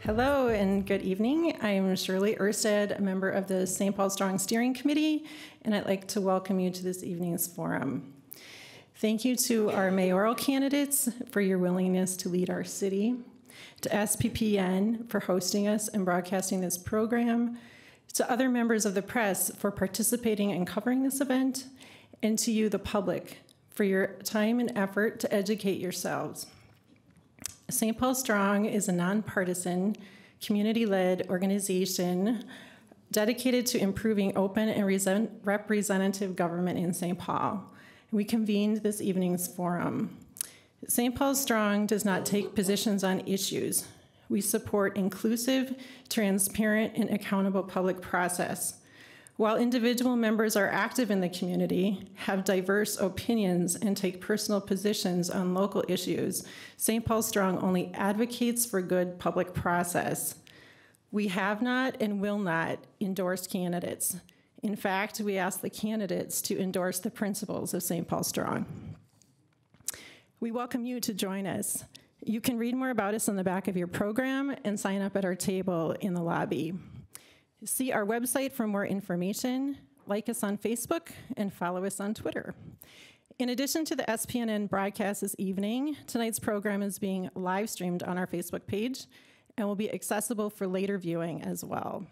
Hello and good evening. I am Shirley Erstad, a member of the St. Paul Strong Steering Committee, and I'd like to welcome you to this evening's forum. Thank you to our mayoral candidates for your willingness to lead our city, to SPPN for hosting us and broadcasting this program, to other members of the press for participating and covering this event, and to you, the public, for your time and effort to educate yourselves. St. Paul Strong is a nonpartisan, community-led organization dedicated to improving open and representative government in St. Paul. We convened this evening's forum. St. Paul Strong does not take positions on issues. We support inclusive, transparent, and accountable public process. While individual members are active in the community, have diverse opinions, and take personal positions on local issues, St. Paul Strong only advocates for good public process. We have not and will not endorse candidates. In fact, we ask the candidates to endorse the principles of St. Paul Strong. We welcome you to join us. You can read more about us on the back of your program and sign up at our table in the lobby. See our website for more information, like us on Facebook, and follow us on Twitter. In addition to the SPNN broadcast this evening, tonight's program is being live streamed on our Facebook page and will be accessible for later viewing as well.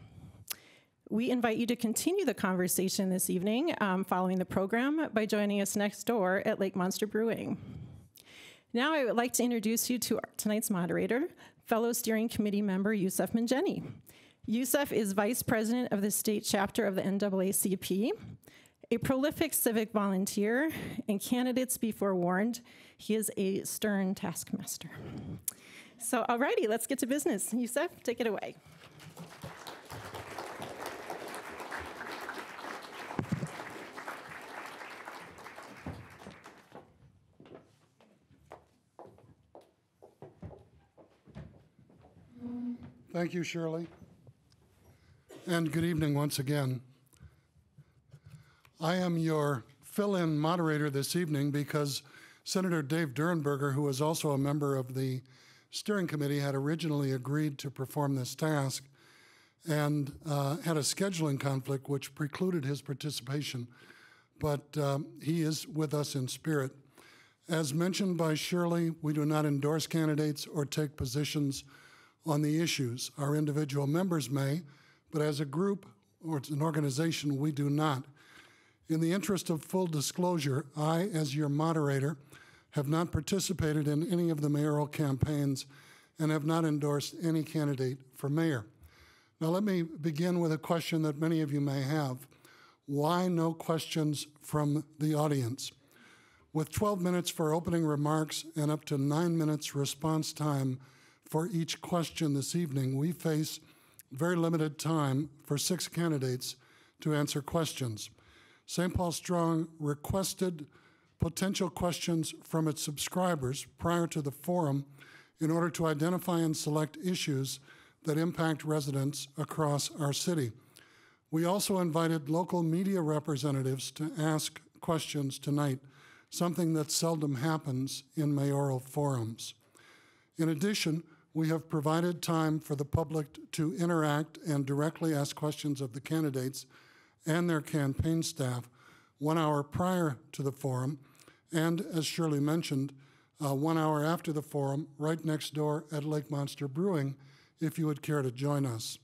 We invite you to continue the conversation this evening following the program by joining us next door at Lake Monster Brewing. Now I would like to introduce you to tonight's moderator, fellow steering committee member Yusef Mgeni. Yusef is vice president of the state chapter of the NAACP, a prolific civic volunteer, and candidates be forewarned, he is a stern taskmaster. So, alrighty, let's get to business. Yusef, take it away. Thank you, Shirley. And good evening once again. I am your fill-in moderator this evening because Senator Dave Durenberger, who is also a member of the steering committee, had originally agreed to perform this task and had a scheduling conflict which precluded his participation, but he is with us in spirit. As mentioned by Shirley, we do not endorse candidates or take positions on the issues. Our individual members may, but as a group or as an organization, we do not. In the interest of full disclosure, I, as your moderator, have not participated in any of the mayoral campaigns and have not endorsed any candidate for mayor. Now let me begin with a question that many of you may have. Why no questions from the audience? With 12 minutes for opening remarks and up to 9 minutes response time for each question this evening, we face very limited time for 6 candidates to answer questions. St. Paul Strong requested potential questions from its subscribers prior to the forum in order to identify and select issues that impact residents across our city. We also invited local media representatives to ask questions tonight, something that seldom happens in mayoral forums. In addition, we have provided time for the public to interact and directly ask questions of the candidates and their campaign staff 1 hour prior to the forum, and as Shirley mentioned, 1 hour after the forum, right next door at Lake Monster Brewing, if you would care to join us.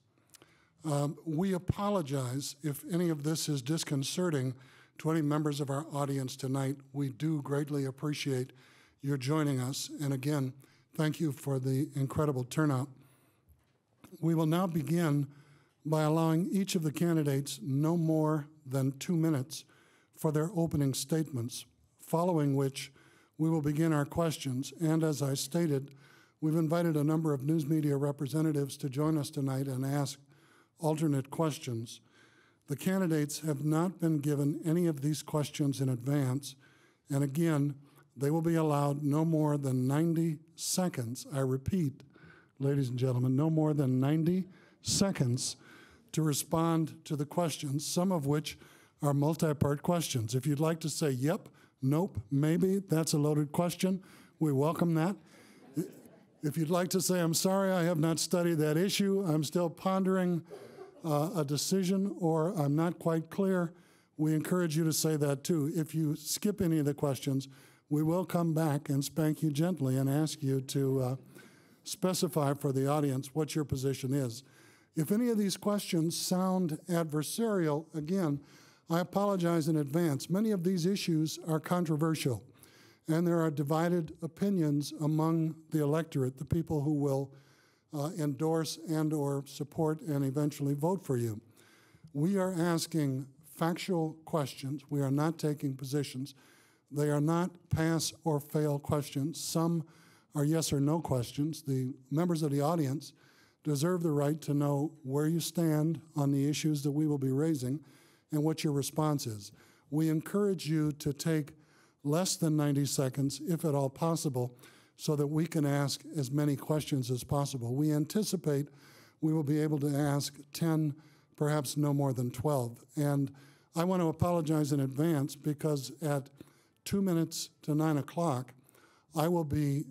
We apologize if any of this is disconcerting to any members of our audience tonight. We do greatly appreciate your joining us, and again, thank you for the incredible turnout. We will now begin by allowing each of the candidates no more than 2 minutes for their opening statements, following which we will begin our questions. And as I stated, we've invited a number of news media representatives to join us tonight and ask alternate questions. The candidates have not been given any of these questions in advance, and again, they will be allowed no more than 90 seconds. I repeat, ladies and gentlemen, no more than 90 seconds to respond to the questions, some of which are multi-part questions. If you'd like to say yep, nope, maybe, that's a loaded question, we welcome that. If you'd like to say, I'm sorry, I have not studied that issue, I'm still pondering a decision, or I'm not quite clear, we encourage you to say that too. If you skip any of the questions, we will come back and spank you gently and ask you to specify for the audience what your position is. If any of these questions sound adversarial, again, I apologize in advance. Many of these issues are controversial, and there are divided opinions among the electorate, the people who will endorse and or support and eventually vote for you. We are asking factual questions. We are not taking positions. They are not pass or fail questions. Some are yes or no questions. The members of the audience deserve the right to know where you stand on the issues that we will be raising and what your response is. We encourage you to take less than 90 seconds, if at all possible, so that we can ask as many questions as possible. We anticipate we will be able to ask 10, perhaps no more than 12. And I want to apologize in advance because at 2 minutes to 9 o'clock, I will be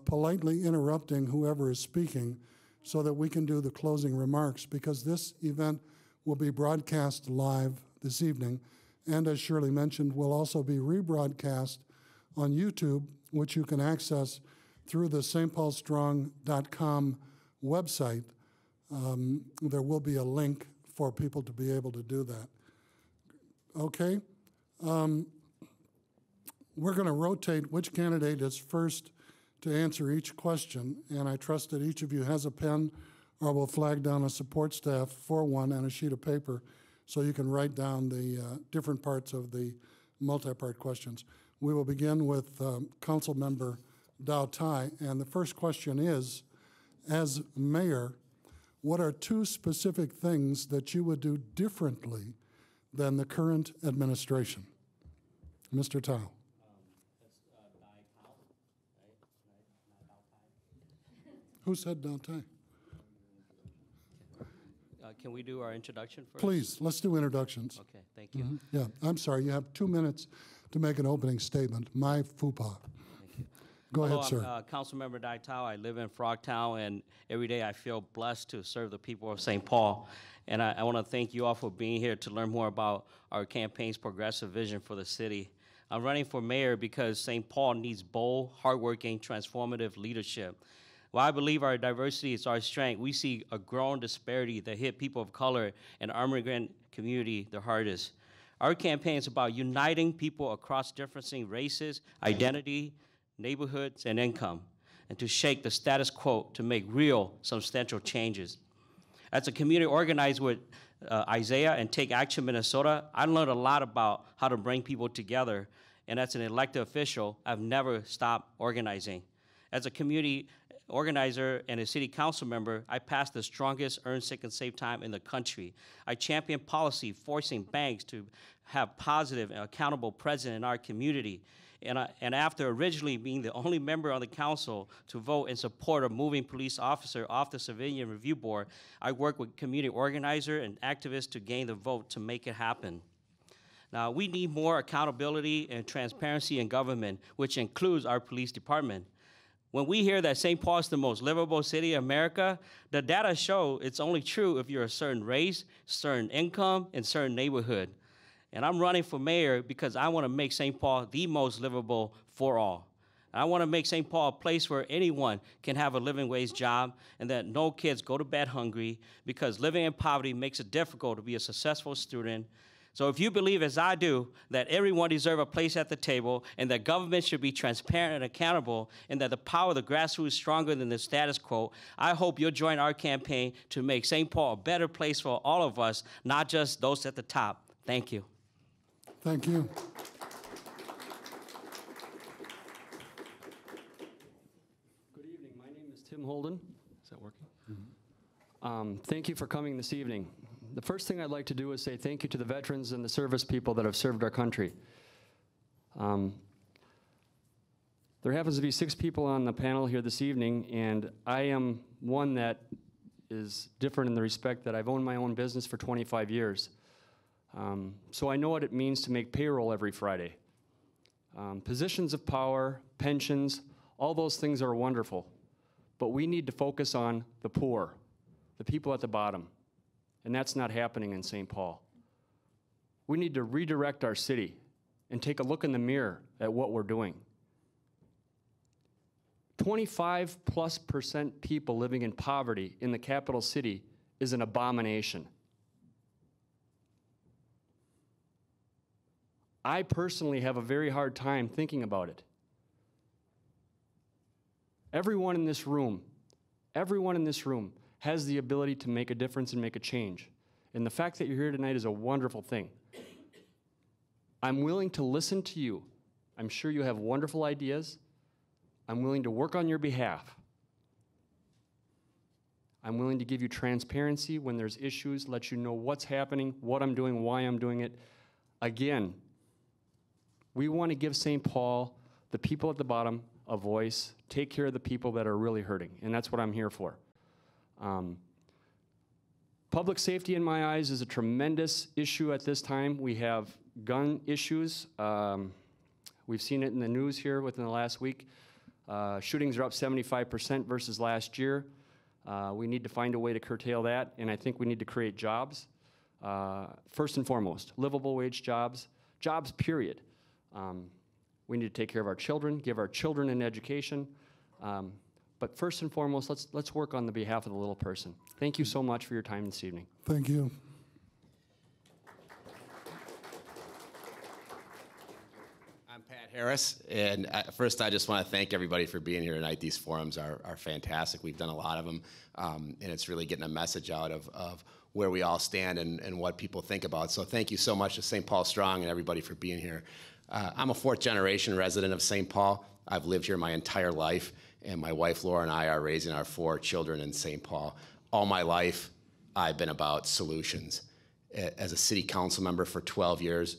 politely interrupting whoever is speaking so that we can do the closing remarks, because this event will be broadcast live this evening. And as Shirley mentioned, will also be rebroadcast on YouTube, which you can access through the stpaulstrong.com website. There will be a link for people to be able to do that. Okay? We're going to rotate which candidate is first to answer each question, and I trust that each of you has a pen or will flag down a support staff for one and a sheet of paper so you can write down the different parts of the multi-part questions. We will begin with Council Member Thao, and the first question is, as mayor, what are 2 specific things that you would do differently than the current administration? Mr. Thao. Who said Thao? Can we do our introduction first? Please, let's do introductions. Okay, thank you. Mm-hmm. Yeah, I'm sorry, you have 2 minutes to make an opening statement. My faux pas. Thank you. Go Hello, ahead, sir. I'm Councilmember Thao. I live in Frogtown, and every day I feel blessed to serve the people of St. Paul. And I want to thank you all for being here to learn more about our campaign's progressive vision for the city. I'm running for mayor because St. Paul needs bold, hardworking, transformative leadership. While I believe our diversity is our strength, we see a growing disparity that hit people of color and our immigrant community the hardest. Our campaign is about uniting people across different races, identity, neighborhoods, and income, and to shake the status quo to make real substantial changes. As a community organized with Isaiah and Take Action Minnesota, I learned a lot about how to bring people together, and as an elected official, I've never stopped organizing. As a community organizer and a city council member, I passed the strongest earn, sick, and save time in the country. I championed policy forcing banks to have positive and accountable president in our community. And after originally being the only member on the council to vote in support of moving police officer off the Civilian Review Board, I worked with community organizers and activists to gain the vote to make it happen. Now, we need more accountability and transparency in government, which includes our police department. When we hear that St. Paul is the most livable city in America, the data show it's only true if you're a certain race, certain income, and certain neighborhood. And I'm running for mayor because I want to make St. Paul the most livable for all. I want to make St. Paul a place where anyone can have a living wage job and that no kids go to bed hungry, because living in poverty makes it difficult to be a successful student. So if you believe, as I do, that everyone deserves a place at the table and that government should be transparent and accountable and that the power of the grassroots is stronger than the status quo, I hope you'll join our campaign to make St. Paul a better place for all of us, not just those at the top. Thank you. Thank you. Good evening. My name is Tim Holden. Is that working? Mm-hmm. Thank you for coming this evening. The first thing I'd like to do is say thank you to the veterans and the service people that have served our country. There happens to be 6 people on the panel here this evening, and I am one that is different in the respect that I've owned my own business for 25 years. So I know what it means to make payroll every Friday. Positions of power, pensions, all those things are wonderful. but we need to focus on the poor, the people at the bottom, and that's not happening in St. Paul. We need to redirect our city and take a look in the mirror at what we're doing. 25+% people living in poverty in the capital city is an abomination. I personally have a very hard time thinking about it. Everyone in this room has the ability to make a difference and make a change. And the fact that you're here tonight is a wonderful thing. I'm willing to listen to you. I'm sure you have wonderful ideas. I'm willing to work on your behalf. I'm willing to give you transparency when there's issues, let you know what's happening, what I'm doing, why I'm doing it. Again, we want to give St. Paul, the people at the bottom, a voice, take care of the people that are really hurting, and that's what I'm here for. Public safety, in my eyes, is a tremendous issue at this time. We have gun issues. We've seen it in the news here within the last week. Shootings are up 75% versus last year. We need to find a way to curtail that, and I think we need to create jobs. First and foremost, livable wage jobs, jobs period. We need to take care of our children, give our children an education. But first and foremost, let's work on the behalf of the little person. Thank you so much for your time this evening. Thank you. I'm Pat Harris, and first I just want to thank everybody for being here tonight. These forums are fantastic. We've done a lot of them, and it's really getting a message out of where we all stand and what people think about. So thank you so much to St. Paul Strong and everybody for being here. I'm a fourth-generation resident of St. Paul. I've lived here my entire life, and my wife Laura and I are raising our 4 children in St. Paul. All my life, I've been about solutions. As a city council member for 12 years,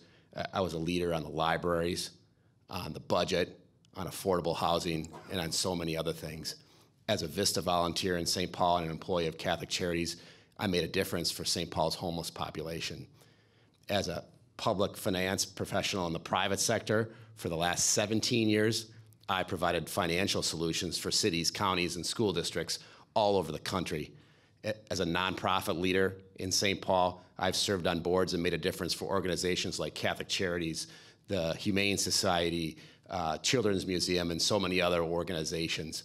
I was a leader on the libraries, on the budget, on affordable housing, and on so many other things. As a VISTA volunteer in St. Paul and an employee of Catholic Charities, I made a difference for St. Paul's homeless population. As a public finance professional in the private sector for the last 17 years, I provided financial solutions for cities, counties, and school districts all over the country. As a nonprofit leader in St. Paul, I've served on boards and made a difference for organizations like Catholic Charities, the Humane Society, Children's Museum, and so many other organizations.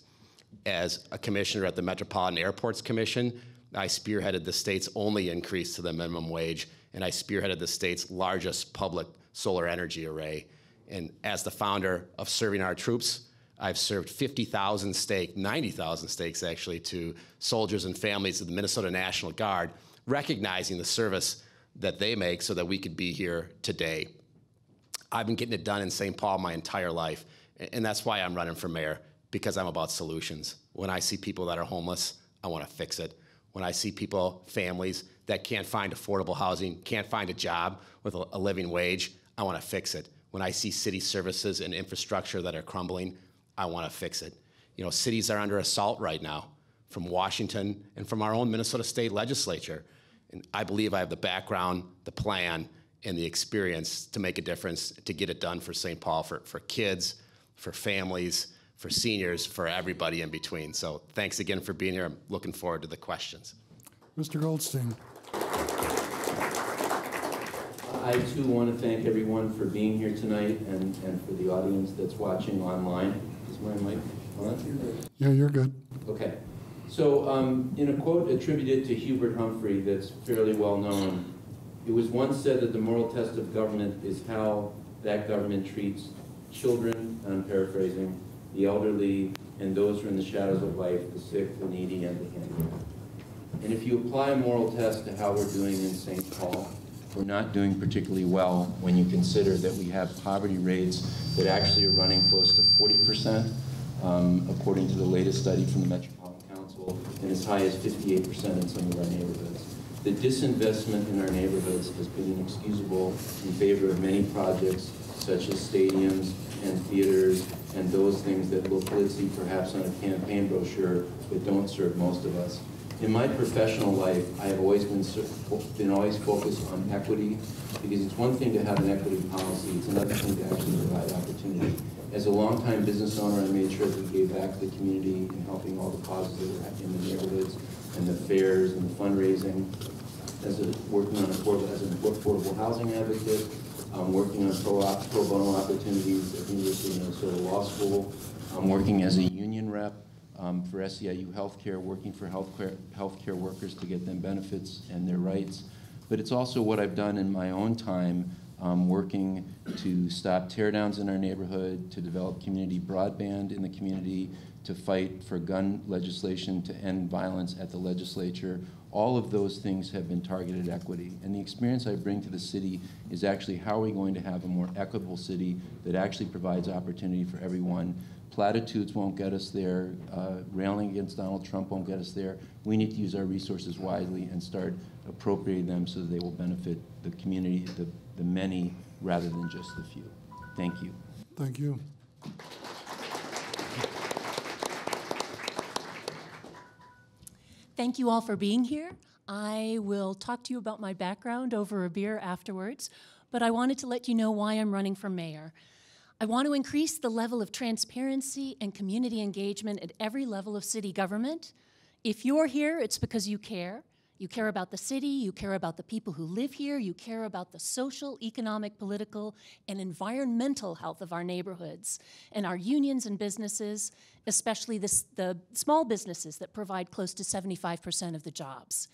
As a commissioner at the Metropolitan Airports Commission, I spearheaded the state's only increase to the minimum wage, and I spearheaded the state's largest public solar energy array. And as the founder of Serving Our Troops, I've served 50,000 steaks, 90,000 steaks actually, to soldiers and families of the Minnesota National Guard, recognizing the service that they make so that we could be here today. I've been getting it done in St. Paul my entire life, and that's why I'm running for mayor, because I'm about solutions. When I see people that are homeless, I want to fix it. When I see people, families that can't find affordable housing, can't find a job with a living wage, I want to fix it. When I see city services and infrastructure that are crumbling, I want to fix it. You know, cities are under assault right now from Washington and from our own Minnesota State Legislature. And I believe I have the background, the plan, and the experience to make a difference, to get it done for St. Paul, for kids, for families, for seniors, for everybody in between. So thanks again for being here. I'm looking forward to the questions. Mr. Goldstein. I too want to thank everyone for being here tonight and for the audience that's watching online. Is my mic on? Yeah, you're good. Okay. So in a quote attributed to Hubert Humphrey that's fairly well known, it was once said that the moral test of government is how that government treats children, and I'm paraphrasing, the elderly, and those who are in the shadows of life, the sick, the needy, and the handicapped. And if you apply a moral test to how we're doing in St. Paul, we're not doing particularly well when you consider that we have poverty rates that actually are running close to 40%, according to the latest study from the Metropolitan Council, and as high as 58% in some of our neighborhoods. The disinvestment in our neighborhoods has been inexcusable in favor of many projects, such as stadiums and theaters, and those things that look glitzy perhaps on a campaign brochure, but don't serve most of us. In my professional life, I have always been focused on equity, because it's one thing to have an equity policy, it's another thing to actually provide opportunity. As a longtime business owner, I made sure that we gave back to the community in helping all the causes that were in the neighborhoods and the fairs and the fundraising. Working on as an affordable housing advocate, working on pro bono opportunities at the University of Minnesota Law School. I'm working as a union rep for SEIU Healthcare, working for healthcare workers to get them benefits and their rights. But it's also what I've done in my own time, working to stop teardowns in our neighborhood, to develop community broadband in the community, to fight for gun legislation, to end violence at the legislature. All of those things have been targeted equity. And the experience I bring to the city is actually how are we going to have a more equitable city that actually provides opportunity for everyone. Platitudes won't get us there. Railing against Donald Trump won't get us there. We need to use our resources wisely and start appropriating them so that they will benefit the community, the many, rather than just the few. Thank you. Thank you. Thank you all for being here. I will talk to you about my background over a beer afterwards, but I wanted to let you know why I'm running for mayor. I want to increase the level of transparency and community engagement at every level of city government. If you're here, it's because you care. You care about the city, you care about the people who live here, you care about the social, economic, political, and environmental health of our neighborhoods and our unions and businesses, especially the small businesses that provide close to 75% of the jobs.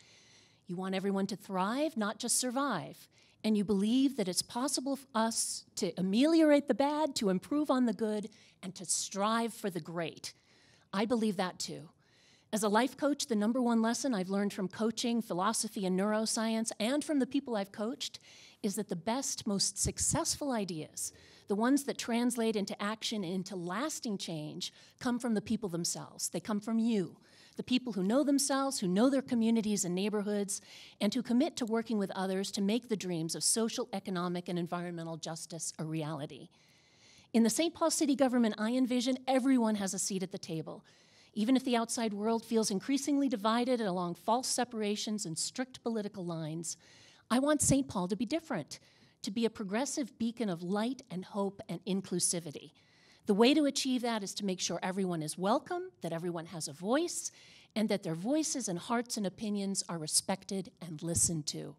You want everyone to thrive, not just survive. And you believe that it's possible for us to ameliorate the bad, to improve on the good, and to strive for the great. I believe that too. As a life coach, the #1 lesson I've learned from coaching, philosophy, and neuroscience, and from the people I've coached, is that the best, most successful ideas, the ones that translate into action and into lasting change, come from the people themselves. They come from you, the people who know themselves, who know their communities and neighborhoods, and who commit to working with others to make the dreams of social, economic, and environmental justice a reality. In the St. Paul City government I envision, everyone has a seat at the table. Even if the outside world feels increasingly divided along false separations and strict political lines, I want St. Paul to be different, to be a progressive beacon of light and hope and inclusivity. The way to achieve that is to make sure everyone is welcome, that everyone has a voice, and that their voices and hearts and opinions are respected and listened to.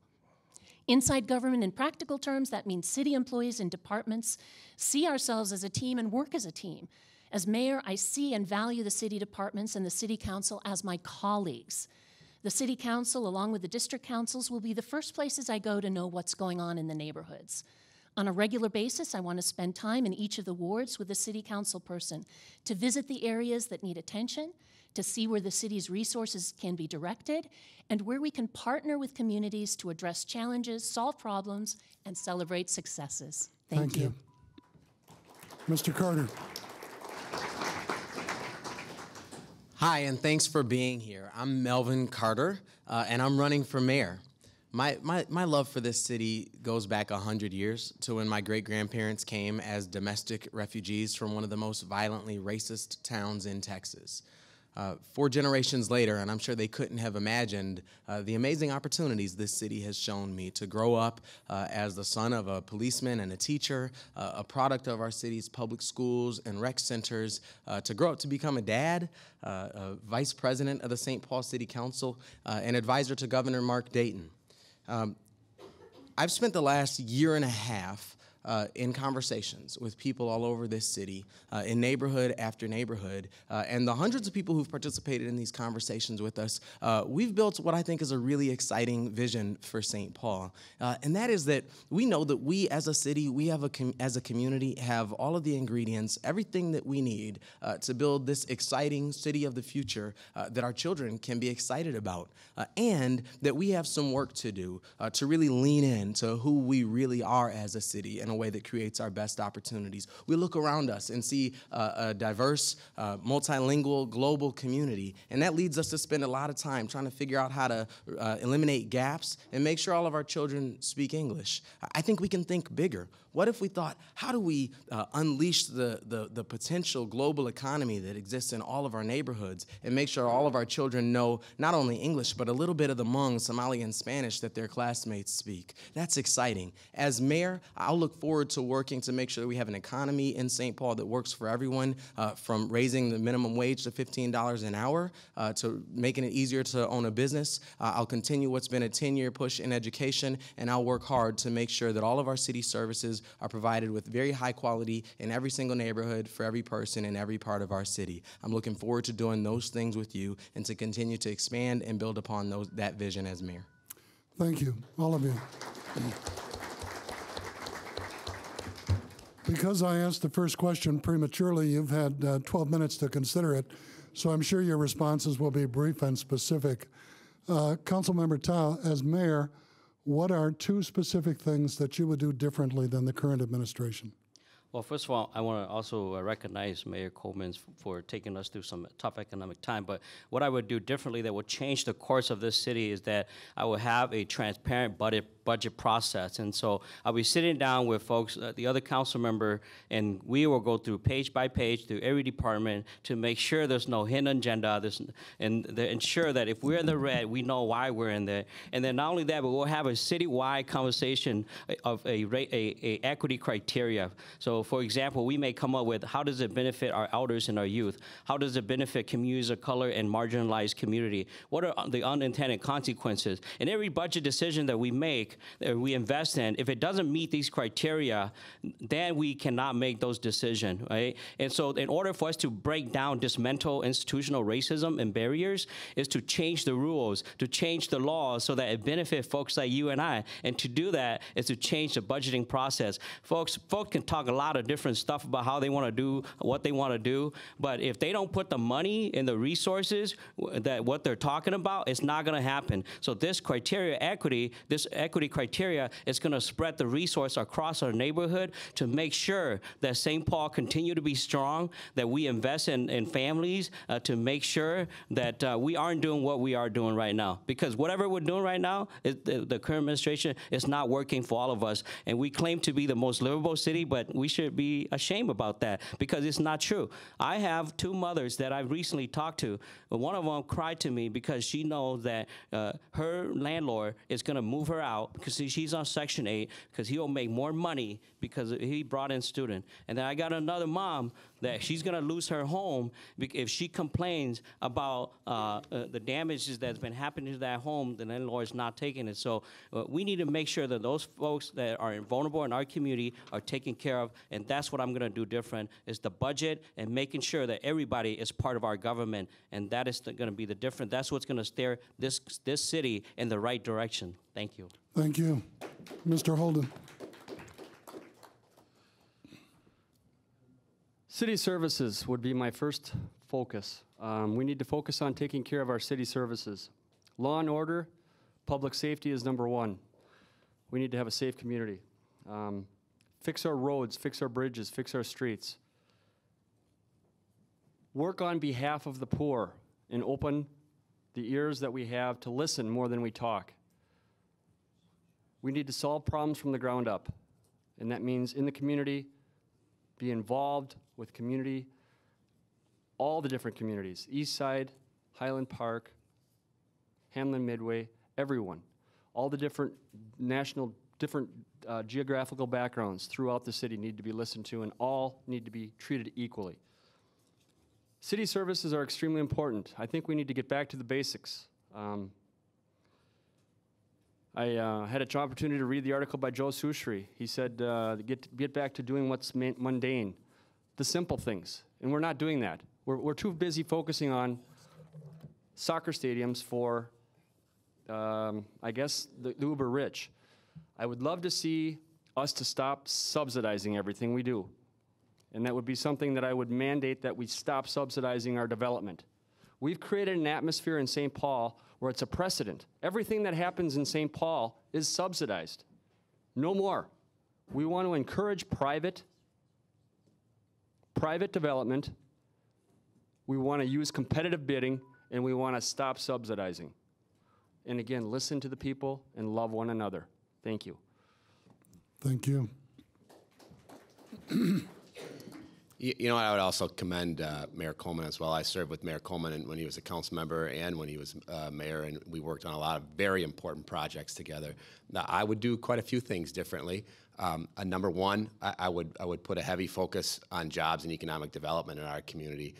Inside government, in practical terms, that means city employees and departments see ourselves as a team and work as a team. As mayor, I see and value the city departments and the city council as my colleagues. The city council, along with the district councils, will be the first places I go to know what's going on in the neighborhoods. On a regular basis, I want to spend time in each of the wards with a city council person to visit the areas that need attention, to see where the city's resources can be directed, and where we can partner with communities to address challenges, solve problems, and celebrate successes. Thank you. Mr. Carter. Hi, and thanks for being here. I'm Melvin Carter, and I'm running for mayor. My love for this city goes back 100 years to when my great-grandparents came as domestic refugees from one of the most violently racist towns in Texas. 4 generations later, and I'm sure they couldn't have imagined the amazing opportunities this city has shown me to grow up as the son of a policeman and a teacher, a product of our city's public schools and rec centers, to grow up to become a dad, a vice president of the St. Paul City Council, and advisor to Governor Mark Dayton. I've spent the last year and a half in conversations with people all over this city, in neighborhood after neighborhood, and the hundreds of people who've participated in these conversations with us, we've built what I think is a really exciting vision for St. Paul, and that is that we know that we as a city, we have as a community, have all of the ingredients, everything that we need to build this exciting city of the future that our children can be excited about, and that we have some work to do to really lean into who we really are as a city in a way that creates our best opportunities. We look around us and see a diverse, multilingual, global community, and that leads us to spend a lot of time trying to figure out how to eliminate gaps and make sure all of our children speak English. I think we can think bigger. What if we thought, how do we unleash the potential global economy that exists in all of our neighborhoods and make sure all of our children know not only English, but a little bit of the Hmong, Somali, and Spanish that their classmates speak? That's exciting. As mayor, I'll look forward to working to make sure that we have an economy in St. Paul that works for everyone, from raising the minimum wage to $15 an hour to making it easier to own a business. I'll continue what's been a 10-year push in education, and I'll work hard to make sure that all of our city services are provided with very high quality in every single neighborhood for every person in every part of our city. I'm looking forward to doing those things with you and to continue to expand and build upon that vision as mayor. Thank you, all of you. Because I asked the first question prematurely, you've had 12 minutes to consider it, so I'm sure your responses will be brief and specific. Councilmember Thao, as mayor, what are 2 specific things that you would do differently than the current administration? Well, first of all, I want to also recognize Mayor Coleman for taking us through some tough economic time. But what I would do differently that would change the course of this city is that I will have a transparent budget process. And so I'll be sitting down with folks, the other council member, and we will go through page by page through every department to make sure there's no hidden agenda, and ensure that if we're in the red, we know why we're in there. And then not only that, but we'll have a citywide conversation of a equity criteria. So for example, we may come up with how does it benefit our elders and our youth? How does it benefit communities of color and marginalized community? What are the unintended consequences? And every budget decision that we make, that we invest in, if it doesn't meet these criteria, then we cannot make those decisions, right? And so in order for us to break down, dismantle institutional racism and barriers, is to change the rules, to change the laws so that it benefits folks like you and I. And to do that is to change the budgeting process. Folks can talk a lot of different stuff about how they want to do what they want to do, but if they don't put the money and the resources that what they're talking about, it's not going to happen. So this equity criteria is going to spread the resource across our neighborhood to make sure that St. Paul continue to be strong, that we invest in families, to make sure that we aren't doing what we are doing right now. Because whatever we're doing right now, the current administration is not working for all of us. And we claim to be the most livable city, but we should be ashamed about that because it's not true. I have 2 mothers that I've recently talked to. One of them cried to me because she knows that her landlord is going to move her out because she's on Section 8 because he'll make more money because he brought in student. And then I got another mom that she's going to lose her home if she complains about the damages that's been happening to that home, the landlord's not taking it. So we need to make sure that those folks that are vulnerable in our community are taken care of, and that's what I'm going to do different, is the budget and making sure that everybody is part of our government, and that is going to be the difference. That's what's going to steer this city in the right direction. Thank you. Thank you. Mr. Holden. City services would be my first focus. We need to focus on taking care of our city services. Law and order, public safety is number 1. We need to have a safe community. Fix our roads, fix our bridges, fix our streets. Work on behalf of the poor and open the ears that we have to listen more than we talk. We need to solve problems from the ground up, and that means in the community, be involved with community, all the different communities, East Side, Highland Park, Hamlin Midway, everyone, all the different geographical backgrounds throughout the city need to be listened to, and all need to be treated equally. City services are extremely important. I think we need to get back to the basics. I had an opportunity to read the article by Joe Souchery. He said, get back to doing what's mundane, the simple things, and we're not doing that. We're too busy focusing on soccer stadiums for, I guess, the uber rich. I would love to see us to stop subsidizing everything we do. And that would be something that I would mandate, that we stop subsidizing our development. We've created an atmosphere in St. Paul where it's a precedent. Everything that happens in St. Paul is subsidized. No more. We want to encourage private development. We want to use competitive bidding, and we want to stop subsidizing. And again, listen to the people and love one another. Thank you. Thank you. You know, I would also commend Mayor Coleman as well. I served with Mayor Coleman when he was a council member and when he was mayor, and we worked on a lot of very important projects together. Now, I would do quite a few things differently. Number one, I would put a heavy focus on jobs and economic development in our community.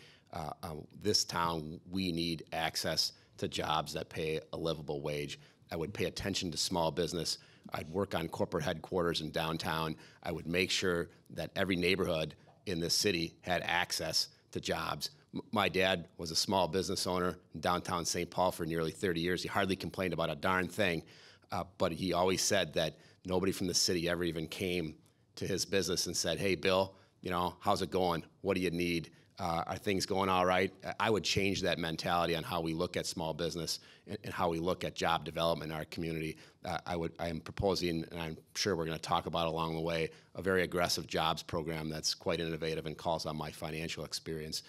This town, we need access to jobs that pay a livable wage. I would pay attention to small business. I'd work on corporate headquarters in downtown. I would make sure that every neighborhood in this city had access to jobs. My dad was a small business owner in downtown St. Paul for nearly 30 years. He hardly complained about a darn thing, but he always said that nobody from the city ever even came to his business and said, hey, Bill, you know, how's it going? What do you need? Are things going all right? I would change that mentality on how we look at small business and how we look at job development in our community. I am proposing, and I'm sure we're going to talk about along the way, a very aggressive jobs program that's quite innovative and calls on my financial experience.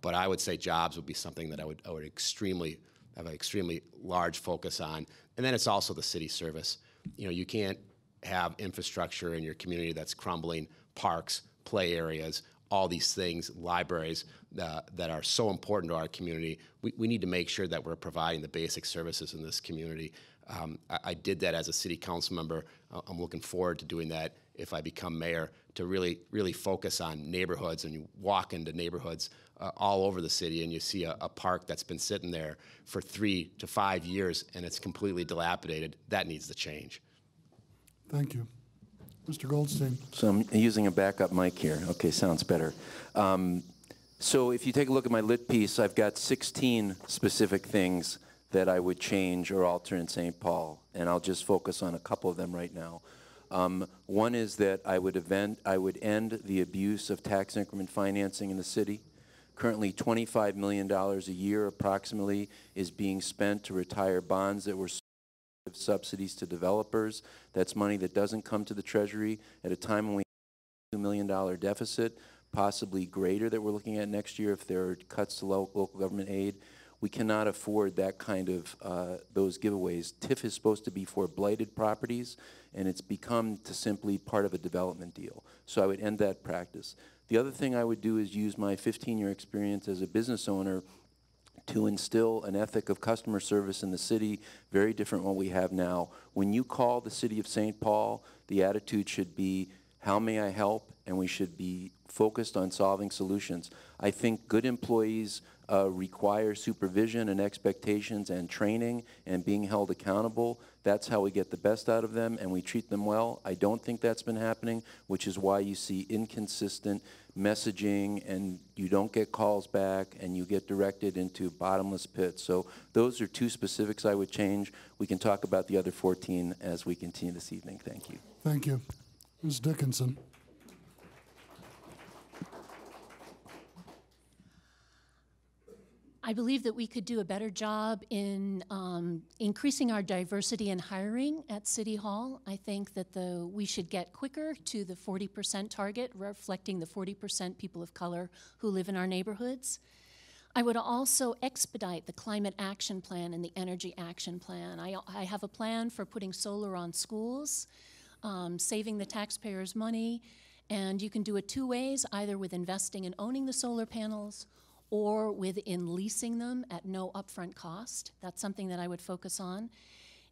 But I would say jobs would be something that I would have an extremely large focus on. And then it's also the city service. You know, you can't have infrastructure in your community that's crumbling, parks, play areas, all these things, libraries that are so important to our community. We need to make sure that we're providing the basic services in this community. I did that as a city council member. I'm looking forward to doing that if I become mayor, to really focus on neighborhoods. And you walk into neighborhoods all over the city and you see a park that's been sitting there for 3 to 5 years and it's completely dilapidated. That needs to change. Thank you. Mr. Goldstein. So I'm using a backup mic here. Okay, sounds better. So if you take a look at my lit piece, I've got 16 specific things that I would change or alter in St. Paul, and I'll just focus on a couple of them right now. One is that I would end the abuse of tax increment financing in the city. Currently, $25 million a year approximately is being spent to retire bonds that were subsidies to developers. That's money that doesn't come to the Treasury at a time when we have a $2 million deficit, possibly greater, that we're looking at next year if there are cuts to local government aid. We cannot afford that kind of those giveaways. TIF is supposed to be for blighted properties, and it's become to simply part of a development deal. So I would end that practice. The other thing I would do is use my 15-year experience as a business owner to instill an ethic of customer service in the city, very different from what we have now. When you call the city of St. Paul, the attitude should be, how may I help? And we should be focused on solving solutions. I think good employees require supervision and expectations and training and being held accountable. That's how we get the best out of them and we treat them well. I don't think that's been happening, which is why you see inconsistent messaging and you don't get calls back and you get directed into bottomless pits. So those are two specifics I would change. We can talk about the other 14 as we continue this evening. Thank you. Thank you. Ms. Dickinson. I believe that we could do a better job in increasing our diversity in hiring at City Hall. I think that we should get quicker to the 40% target, reflecting the 40% people of color who live in our neighborhoods. I would also expedite the climate action plan and the energy action plan. I have a plan for putting solar on schools, saving the taxpayers' money, and you can do it two ways, either with investing and owning the solar panels or within leasing them at no upfront cost. That's something that I would focus on.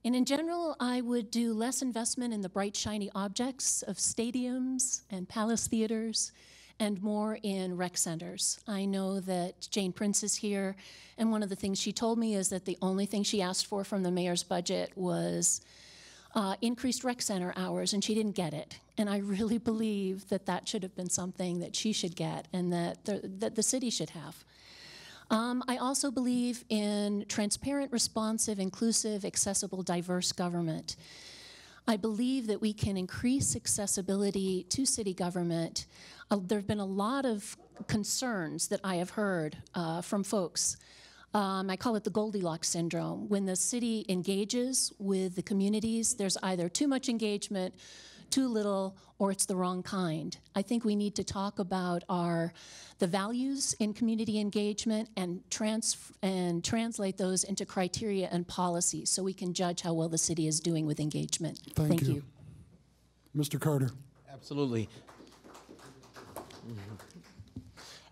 And in general, I would do less investment in the bright, shiny objects of stadiums and palace theaters and more in rec centers. I know that Jane Prince is here, and one of the things she told me is that the only thing she asked for from the mayor's budget was increased rec center hours, and she didn't get it. And I really believe that that should have been something that she should get and that the city should have. I also believe in transparent, responsive, inclusive, accessible, diverse government. I believe that we can increase accessibility to city government. There have been a lot of concerns that I have heard from folks. I call it the Goldilocks syndrome. When the city engages with the communities, there's either too much engagement, too little, or it's the wrong kind. I think we need to talk about the values in community engagement and translate those into criteria and policies so we can judge how well the city is doing with engagement. Thank you. Mr. Carter. Absolutely.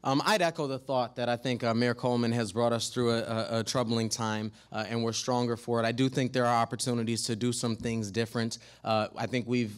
I'd echo the thought that I think Mayor Coleman has brought us through a troubling time, and we're stronger for it. I do think there are opportunities to do some things different. I think we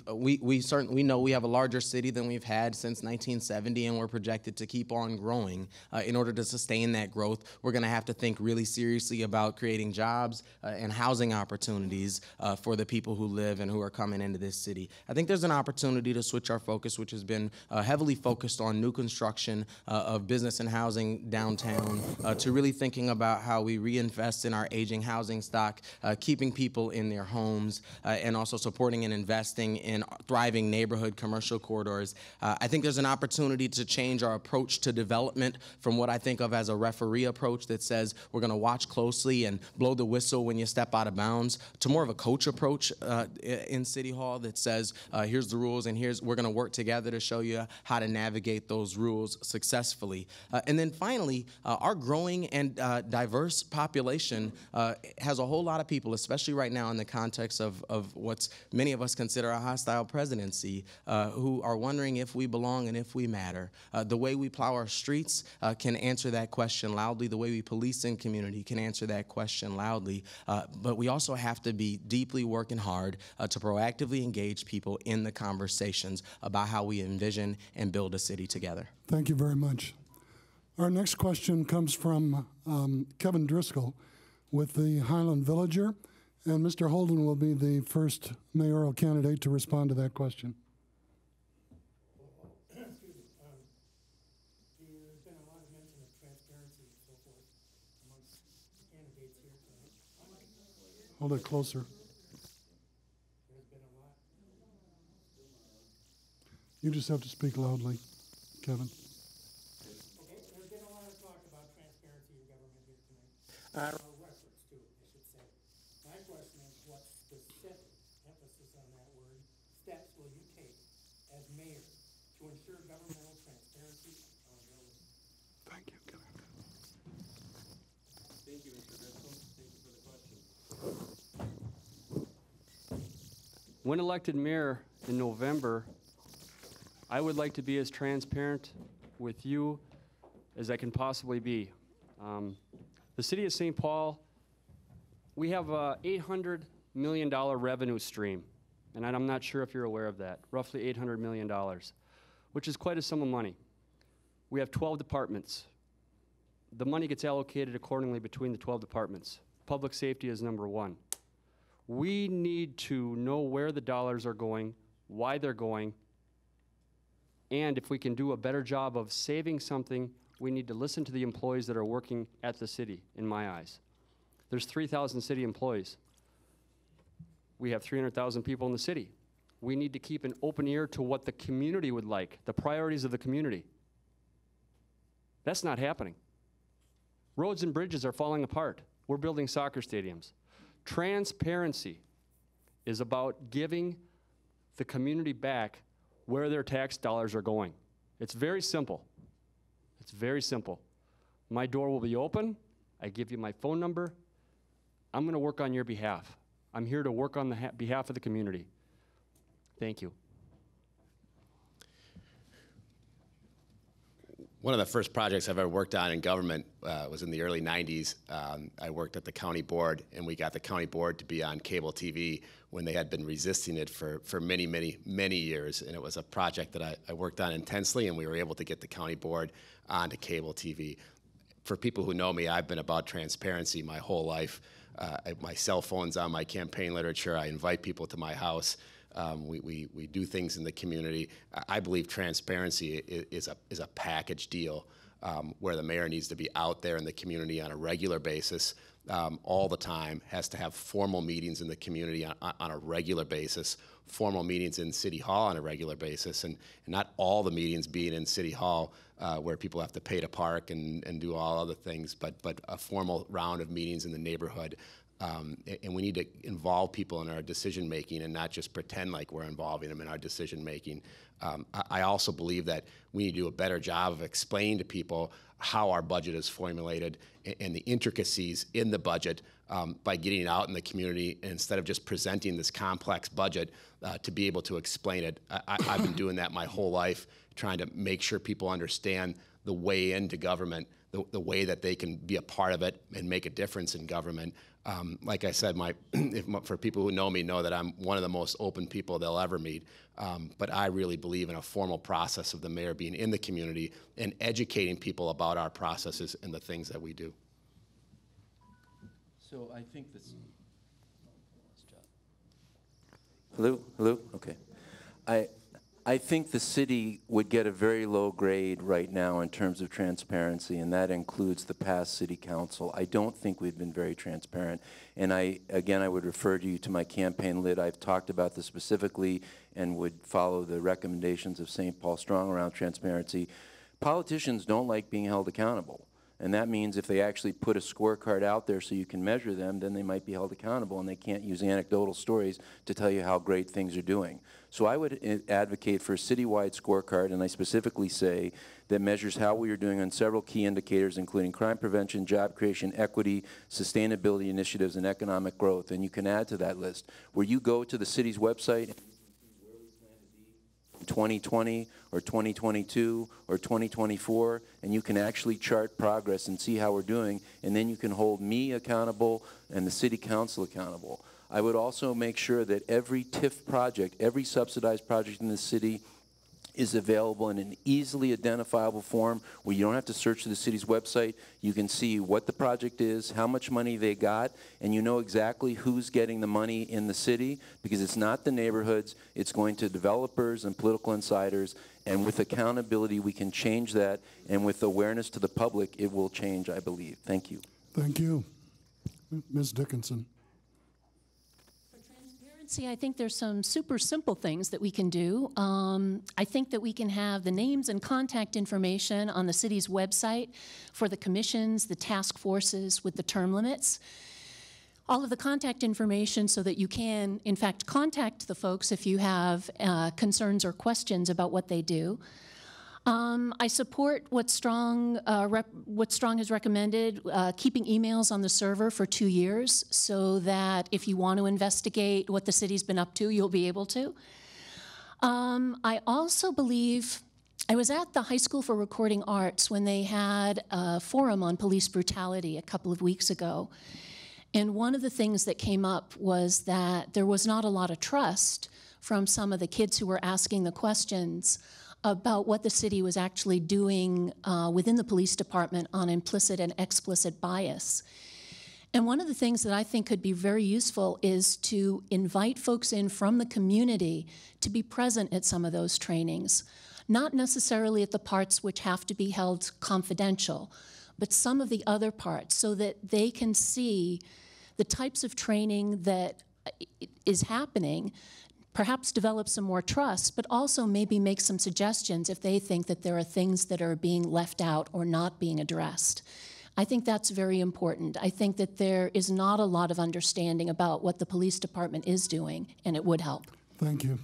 know we have a larger city than we've had since 1970, and we're projected to keep on growing. In order to sustain that growth, we're going to have to think really seriously about creating jobs and housing opportunities for the people who live and who are coming into this city. I think there's an opportunity to switch our focus, which has been heavily focused on new construction of business and housing downtown, to really thinking about how we reinvest in our aging housing stock, keeping people in their homes, and also supporting and investing in thriving neighborhood commercial corridors. I think there's an opportunity to change our approach to development from what I think of as a referee approach that says we're going to watch closely and blow the whistle when you step out of bounds, to more of a coach approach in City Hall that says here's the rules and we're going to work together to show you how to navigate those rules successfully. And then finally, our growing and diverse population has a whole lot of people, especially right now in the context of what's many of us consider a hostile presidency, who are wondering if we belong and if we matter. The way we plow our streets can answer that question loudly. The way we police in community can answer that question loudly. But we also have to be deeply working hard to proactively engage people in the conversations about how we envision and build a city together. Thank you very much. Our next question comes from Kevin Driscoll with the Highland Villager, and Mr. Holden will be the first mayoral candidate to respond to that question. Excuse me. There's been a lot of mention of transparency and so forth amongst the candidates here tonight. Hold it closer. There's been a lot. You just have to speak loudly, Kevin. Or reference to, I should say. My question is, what specific, emphasis on that word, steps will you take as mayor to ensure governmental transparency and accountability? Thank you, Kevin. Thank you, Mr. Driscoll. Thank you for the question. When elected mayor in November, I would like to be as transparent with you as I can possibly be. The city of St. Paul, we have a $800 million revenue stream, and I'm not sure if you're aware of that, roughly $800 million, which is quite a sum of money. We have 12 departments. The money gets allocated accordingly between the 12 departments. Public safety is number one. We need to know where the dollars are going, why they're going, and if we can do a better job of saving something, we need to listen to the employees that are working at the city, in my eyes. There's 3,000 city employees. We have 300,000 people in the city. We need to keep an open ear to what the community would like, the priorities of the community. That's not happening. Roads and bridges are falling apart. We're building soccer stadiums. Transparency is about giving the community back where their tax dollars are going. It's very simple. It's very simple. My door will be open. I give you my phone number. I'm going to work on your behalf. I'm here to work on the behalf of the community. Thank you. One of the first projects I've ever worked on in government was in the early 90s. I worked at the county board, and we got the county board to be on cable TV when they had been resisting it for many, many, many years. And it was a project that I worked on intensely, and we were able to get the county board onto cable TV. For people who know me, I've been about transparency my whole life. My cell phone's on my campaign literature. I invite people to my house. We do things in the community. I believe transparency is a package deal where the mayor needs to be out there in the community on a regular basis, all the time, has to have formal meetings in the community on a regular basis, formal meetings in City Hall on a regular basis, and not all the meetings being in City Hall where people have to pay to park and do all other things, but a formal round of meetings in the neighborhood And we need to involve people in our decision making and not just pretend like we're involving them in our decision making. I also believe that we need to do a better job of explaining to people how our budget is formulated and the intricacies in the budget by getting it out in the community instead of just presenting this complex budget to be able to explain it. I've been doing that my whole life, trying to make sure people understand the way into government, the way that they can be a part of it and make a difference in government. Like I said, for people who know me know that I'm one of the most open people they'll ever meet. But I really believe in a formal process of the mayor being in the community and educating people about our processes and the things that we do. So I think this. Hello? Hello? Okay. I think the city would get a very low grade right now in terms of transparency, and that includes the past city council. I don't think we've been very transparent. And I would refer you to my campaign lit. I've talked about this specifically and would follow the recommendations of St. Paul Strong around transparency. Politicians don't like being held accountable. And that means if they actually put a scorecard out there so you can measure them, then they might be held accountable, and they can't use anecdotal stories to tell you how great things are doing. So I would advocate for a citywide scorecard, and I specifically say that measures how we are doing on several key indicators, including crime prevention, job creation, equity, sustainability initiatives, and economic growth. And you can add to that list, where you go to the city's website 2020 or 2022 or 2024, and you can actually chart progress and see how we're doing, and then you can hold me accountable and the city council accountable. I would also make sure that every TIF project, every subsidized project in the city is available in an easily identifiable form where you don't have to search the city's website. You can see what the project is, how much money they got, and you know exactly who's getting the money in the city, because it's not the neighborhoods, it's going to developers and political insiders, and with accountability we can change that, and with awareness to the public it will change, I believe. Thank you. Thank you. Ms. Dickinson. See, I think there's some super simple things that we can do. I think that we can have the names and contact information on the city's website for the commissions, the task forces with the term limits. All of the contact information so that you can, in fact, contact the folks if you have concerns or questions about what they do. I support what Strong has recommended, keeping emails on the server for 2 years so that if you want to investigate what the city's been up to, you'll be able to. I also believe, I was at the High School for Recording Arts when they had a forum on police brutality a couple of weeks ago. And one of the things that came up was that there was not a lot of trust from some of the kids who were asking the questions about what the city was actually doing within the police department on implicit and explicit bias. And one of the things that I think could be very useful is to invite folks in from the community to be present at some of those trainings, not necessarily at the parts which have to be held confidential, but some of the other parts so that they can see the types of training that is happening, perhaps develop some more trust, but also maybe make some suggestions if they think that there are things that are being left out or not being addressed. I think that's very important. I think that there is not a lot of understanding about what the police department is doing, and it would help. Thank you.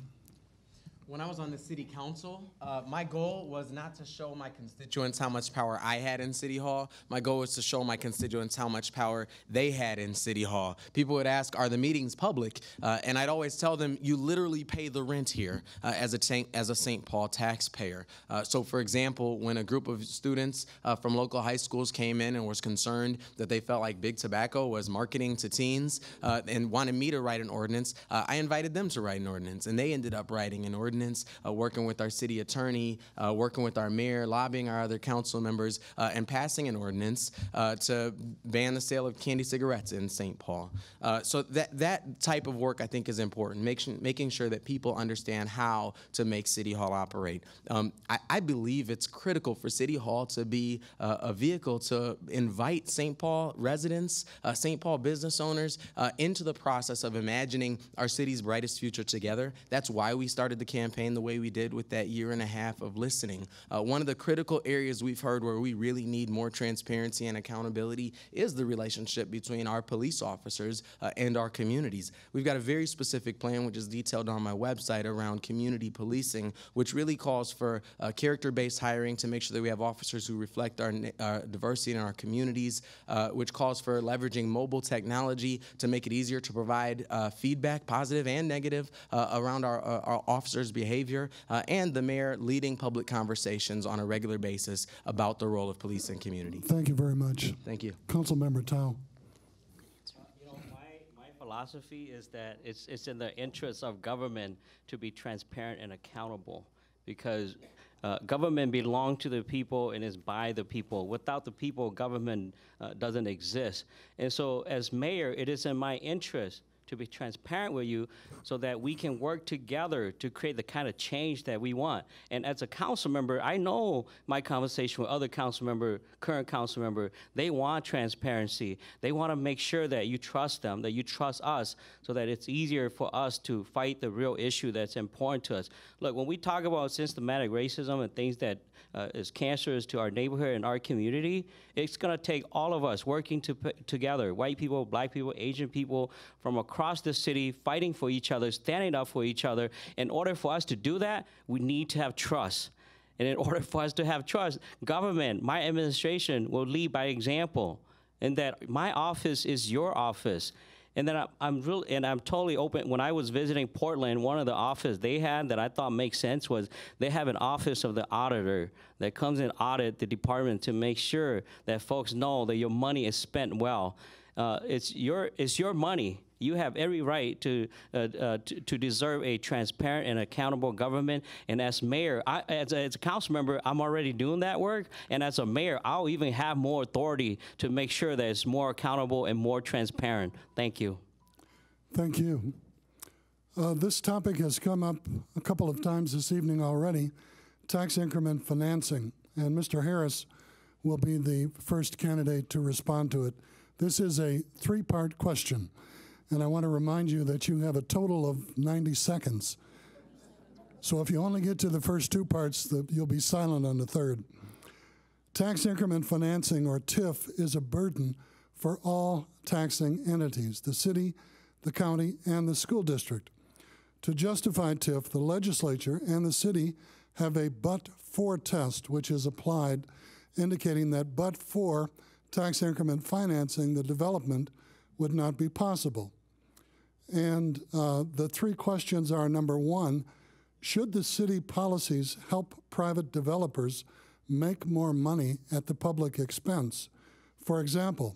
When I was on the city council, my goal was not to show my constituents how much power I had in City Hall. My goal was to show my constituents how much power they had in City Hall. People would ask, are the meetings public? And I'd always tell them, you literally pay the rent here as a St. Paul taxpayer. So for example, when a group of students from local high schools came in and was concerned that they felt like Big Tobacco was marketing to teens and wanted me to write an ordinance, I invited them to write an ordinance, and they ended up writing an ordinance. Working with our city attorney, working with our mayor, lobbying our other council members, and passing an ordinance to ban the sale of candy cigarettes in St. Paul. So that type of work I think is important, making sure that people understand how to make City Hall operate. I believe it's critical for City Hall to be a vehicle to invite St. Paul residents, St. Paul business owners into the process of imagining our city's brightest future together. That's why we started the campaign. campaign the way we did with that year and a half of listening. One of the critical areas we've heard where we really need more transparency and accountability is the relationship between our police officers and our communities. We've got a very specific plan, which is detailed on my website, around community policing, which really calls for character-based hiring to make sure that we have officers who reflect our diversity in our communities, which calls for leveraging mobile technology to make it easier to provide feedback, positive and negative, around our officers' behavior, and the mayor leading public conversations on a regular basis about the role of police and community. Thank you very much. Thank you. Councilmember Thao. You know, my philosophy is that it's in the interest of government to be transparent and accountable, because government belongs to the people and is by the people. Without the people, government doesn't exist. And so as mayor, it is in my interest to be transparent with you so that we can work together to create the kind of change that we want. And as a council member, I know my conversation with other council member, current council member, they want transparency. They want to make sure that you trust them, that you trust us, so that it's easier for us to fight the real issue that's important to us. Look, when we talk about systematic racism and things that is cancerous to our neighborhood and our community, it's going to take all of us working together, white people, black people, Asian people, from across the city, fighting for each other, standing up for each other. In order for us to do that, we need to have trust. And in order for us to have trust, government, my administration, will lead by example, and that my office is your office. And then I'm totally open. When I was visiting Portland, one of the offices they had that I thought makes sense was they have an office of the auditor that comes and audit the department to make sure that folks know that your money is spent well. It's your money. You have every right to deserve a transparent and accountable government. And as mayor, as a council member, I'm already doing that work. And as a mayor, I'll even have more authority to make sure that it's more accountable and more transparent. Thank you. Thank you. This topic has come up a couple of times this evening already, tax increment financing. And Mr. Harris will be the first candidate to respond to it. This is a three-part question. And I want to remind you that you have a total of 90 seconds. So if you only get to the first two parts, you'll be silent on the third. Tax increment financing, or TIF, is a burden for all taxing entities, the city, the county, and the school district. To justify TIF, the legislature and the city have a but-for test, which is applied, indicating that but for tax increment financing, the development would not be possible. And the three questions are, number one, should the city policies help private developers make more money at the public expense? For example,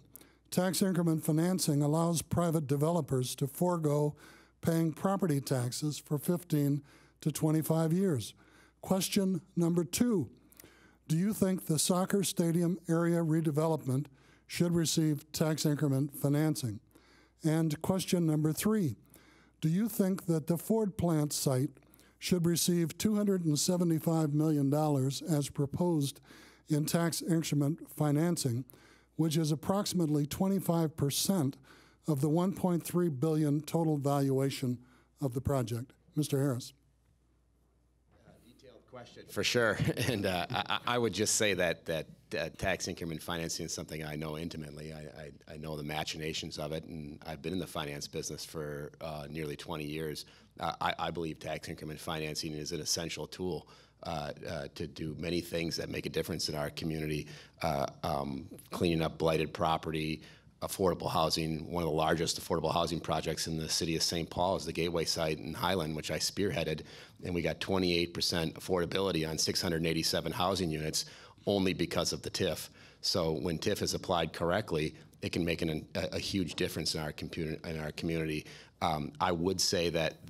tax increment financing allows private developers to forego paying property taxes for 15 to 25 years. Question number two, do you think the soccer stadium area redevelopment should receive tax increment financing? And question number three, do you think that the Ford plant site should receive $275 million as proposed in tax increment financing, which is approximately 25% of the $1.3 billion total valuation of the project? Mr. Harris. Detailed question, for sure. And I would just say that tax increment financing is something I know intimately. I know the machinations of it, and I've been in the finance business for nearly 20 years. I believe tax increment financing is an essential tool to do many things that make a difference in our community, cleaning up blighted property, affordable housing. One of the largest affordable housing projects in the city of St. Paul is the Gateway site in Highland, which I spearheaded, and we got 28% affordability on 687 housing units only because of the TIF. So when TIF is applied correctly, it can make a huge difference in our community. I would say that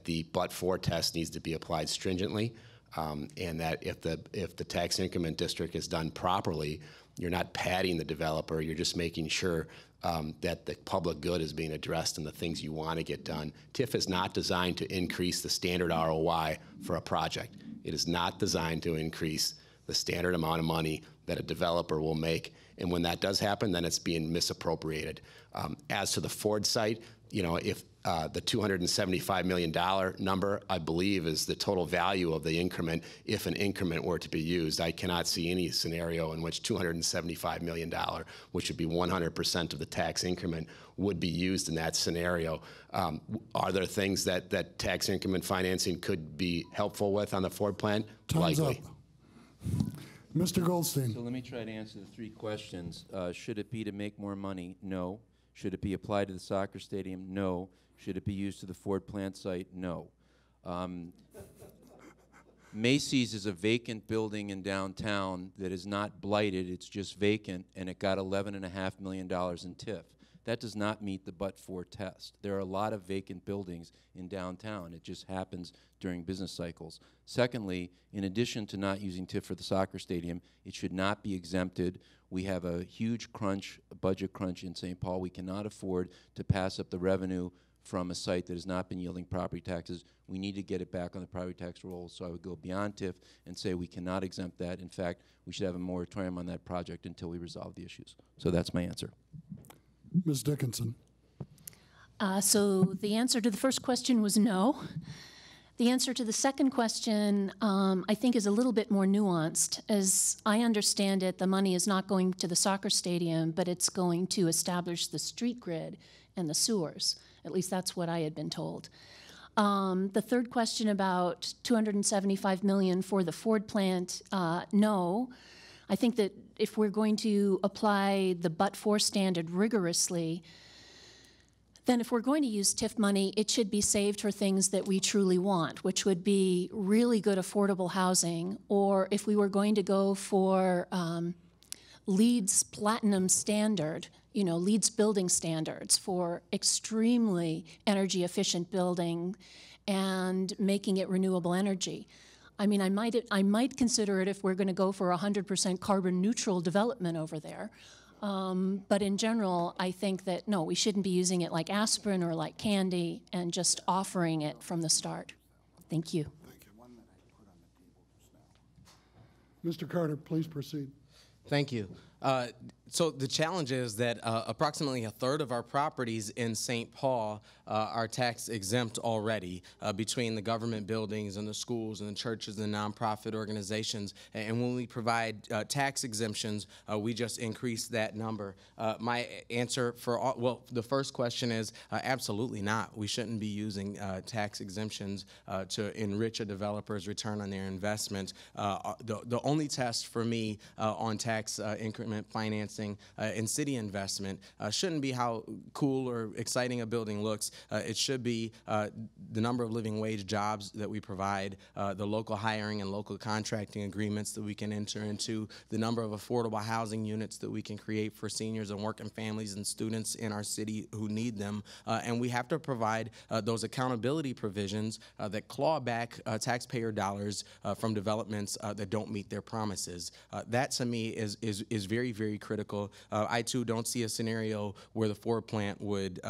the but-for test needs to be applied stringently, and that if the tax increment district is done properly, you're not padding the developer. You're just making sure that the public good is being addressed and the things you want to get done. TIF is not designed to increase the standard ROI for a project. It is not designed to increase the standard amount of money that a developer will make. And when that does happen, then it's being misappropriated. As to the Ford site, you know, if the $275 million number, I believe, is the total value of the increment if an increment were to be used. I cannot see any scenario in which $275 million, which would be 100% of the tax increment, would be used in that scenario. Are there things that tax increment financing could be helpful with on the Ford plan? Time's Likely. up. Mr. Goldstein. So let me try to answer the three questions. Should it be to make more money? No. Should it be applied to the soccer stadium? No. Should it be used to the Ford plant site? No. Macy's is a vacant building in downtown that is not blighted, it's just vacant, and it got $11.5 million in TIF. That does not meet the but-for test. There are a lot of vacant buildings in downtown. It just happens during business cycles. Secondly, in addition to not using TIF for the soccer stadium, it should not be exempted. We have a huge crunch, a budget crunch in St. Paul. We cannot afford to pass up the revenue from a site that has not been yielding property taxes. We need to get it back on the property tax rolls. So I would go beyond TIF and say we cannot exempt that. In fact, we should have a moratorium on that project until we resolve the issues. So that's my answer. Ms. Dickinson. So the answer to the first question was no. The answer to the second question, I think, is a little bit more nuanced. As I understand it, the money is not going to the soccer stadium, but it's going to establish the street grid and the sewers. At least that's what I had been told. The third question about $275 million for the Ford plant, no. I think that if we're going to apply the but-for standard rigorously, then if we're going to use TIF money, it should be saved for things that we truly want, which would be really good affordable housing, or if we were going to go for LEED's platinum standard, you know, LEED's building standards for extremely energy efficient building and making it renewable energy. I mean, I might consider it if we're going to go for 100% carbon neutral development over there. But in general, I think that, no, we shouldn't be using it like aspirin or like candy and just offering it from the start. Thank you. Thank you. Mr. Carter, please proceed. Thank you. So the challenge is that approximately a third of our properties in St. Paul are tax exempt already between the government buildings and the schools and the churches and the nonprofit organizations. And when we provide tax exemptions, we just increase that number. My answer for all, well, the first question is absolutely not. We shouldn't be using tax exemptions to enrich a developer's return on their investment. The only test for me on tax increment financing in city investment shouldn't be how cool or exciting a building looks. It should be the number of living wage jobs that we provide, the local hiring and local contracting agreements that we can enter into, the number of affordable housing units that we can create for seniors and working families and students in our city who need them. And we have to provide those accountability provisions that claw back taxpayer dollars from developments that don't meet their promises. That to me is very, very critical. I too don't see a scenario where the Ford plant would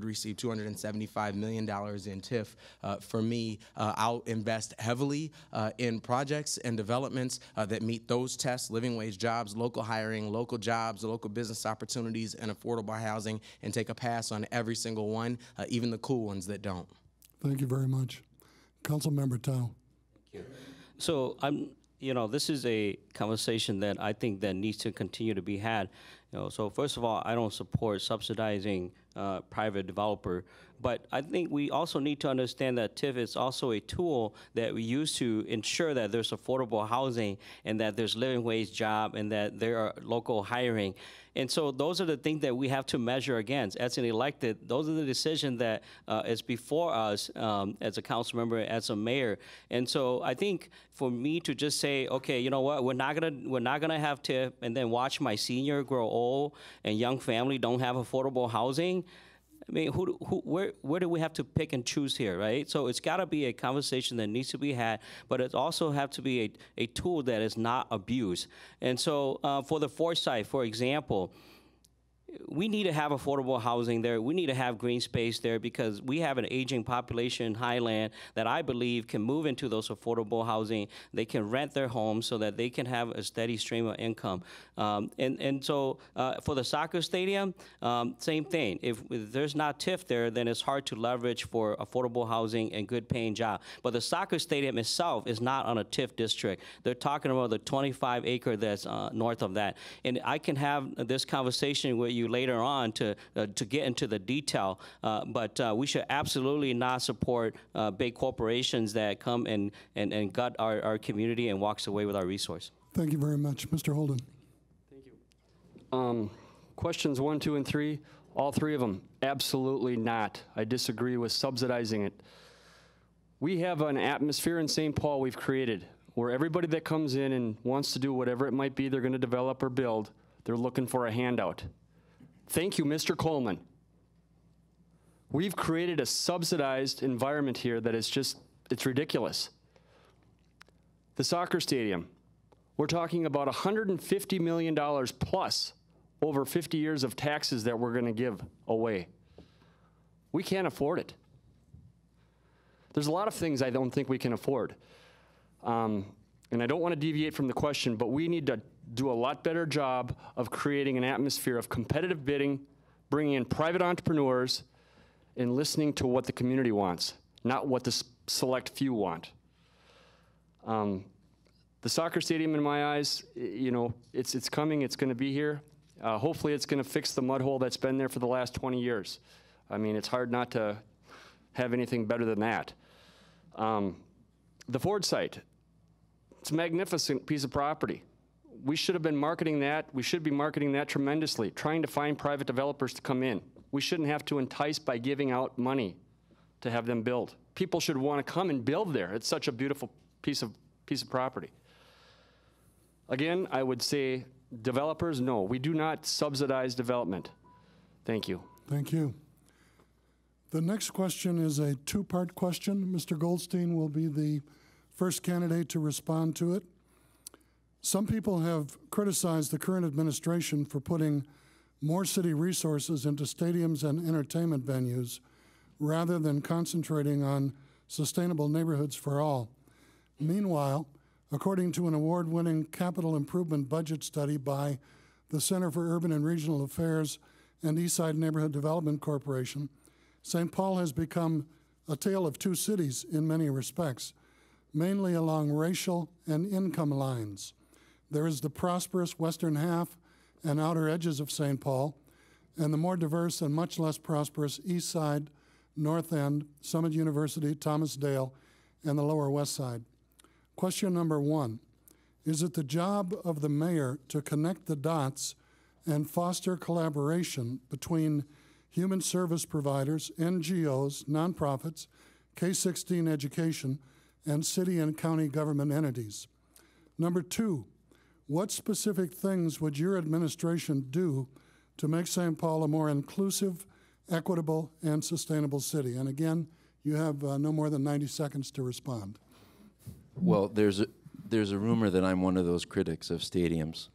receive $275 million in TIF. For me, I'll invest heavily in projects and developments that meet those tests: living wage jobs, local hiring, local jobs, local business opportunities, and affordable housing, and take a pass on every single one, even the cool ones that don't. Thank you very much. Councilmember Thao. Thank you. So you know, this is a conversation that I think that needs to continue to be had. You know, so first of all, I don't support subsidizing private developer, but I think we also need to understand that TIF is also a tool that we use to ensure that there's affordable housing and that there's living wage job and that there are local hiring. And so those are the things that we have to measure against. As an elected, those are the decisions that is before us as a council member, as a mayor. And so I think for me to just say, okay, you know what, we're not gonna have TIF, and then watch my senior grow old and young family don't have affordable housing. I mean, where do we have to pick and choose here, right? So it's got to be a conversation that needs to be had, but it also have to be a tool that is not abused. And so for the foresight, for example, we need to have affordable housing there. We need to have green space there because we have an aging population in Highland that I believe can move into those affordable housing. They can rent their homes so that they can have a steady stream of income. So for the soccer stadium, same thing. If there's not TIF there, then it's hard to leverage for affordable housing and good paying job. But the soccer stadium itself is not on a TIF district. They're talking about the 25 acre that's north of that. And I can have this conversation with you later on to get into the detail, but we should absolutely not support big corporations that come and gut our community and walks away with our resource. Thank you very much. Mr. Holden. Thank you. Questions 1, 2, and 3, all three of them, absolutely not. I disagree with subsidizing it. We have an atmosphere in St. Paul we've created where everybody that comes in and wants to do whatever it might be they're going to develop or build, they're looking for a handout. Thank you, Mr. Coleman. We've created a subsidized environment here that is just, it's ridiculous. The soccer stadium, we're talking about $150 million plus over 50 years of taxes that we're gonna give away. We can't afford it. There's a lot of things I don't think we can afford. And I don't want to deviate from the question, but we need to do a lot better job of creating an atmosphere of competitive bidding, bringing in private entrepreneurs, and listening to what the community wants, not what the select few want. The soccer stadium, in my eyes, you know, it's coming, it's going to be here. Hopefully it's going to fix the mud hole that's been there for the last 20 years. I mean, it's hard not to have anything better than that. The Ford site, it's a magnificent piece of property. We should have been marketing that. We should be marketing that tremendously, trying to find private developers to come in. We shouldn't have to entice by giving out money to have them build. People should want to come and build there. It's such a beautiful piece of property. Again, I would say developers, no, we do not subsidize development. Thank you. Thank you. The next question is a two-part question. Mr. Goldstein will be the first candidate to respond to it. Some people have criticized the current administration for putting more city resources into stadiums and entertainment venues rather than concentrating on sustainable neighborhoods for all. Meanwhile, according to an award-winning capital improvement budget study by the Center for Urban and Regional Affairs and Eastside Neighborhood Development Corporation, St. Paul has become a tale of two cities in many respects, mainly along racial and income lines. There is the prosperous western half and outer edges of St. Paul, and the more diverse and much less prosperous east side, north end, Summit University, Thomas Dale, and the lower west side. Question number 1, is it the job of the mayor to connect the dots and foster collaboration between human service providers, NGOs, nonprofits, K-16 education, and city and county government entities? Number 2, what specific things would your administration do to make St. Paul a more inclusive, equitable, and sustainable city? And again, you have no more than 90 seconds to respond. Well, there's a rumor that I'm one of those critics of stadiums.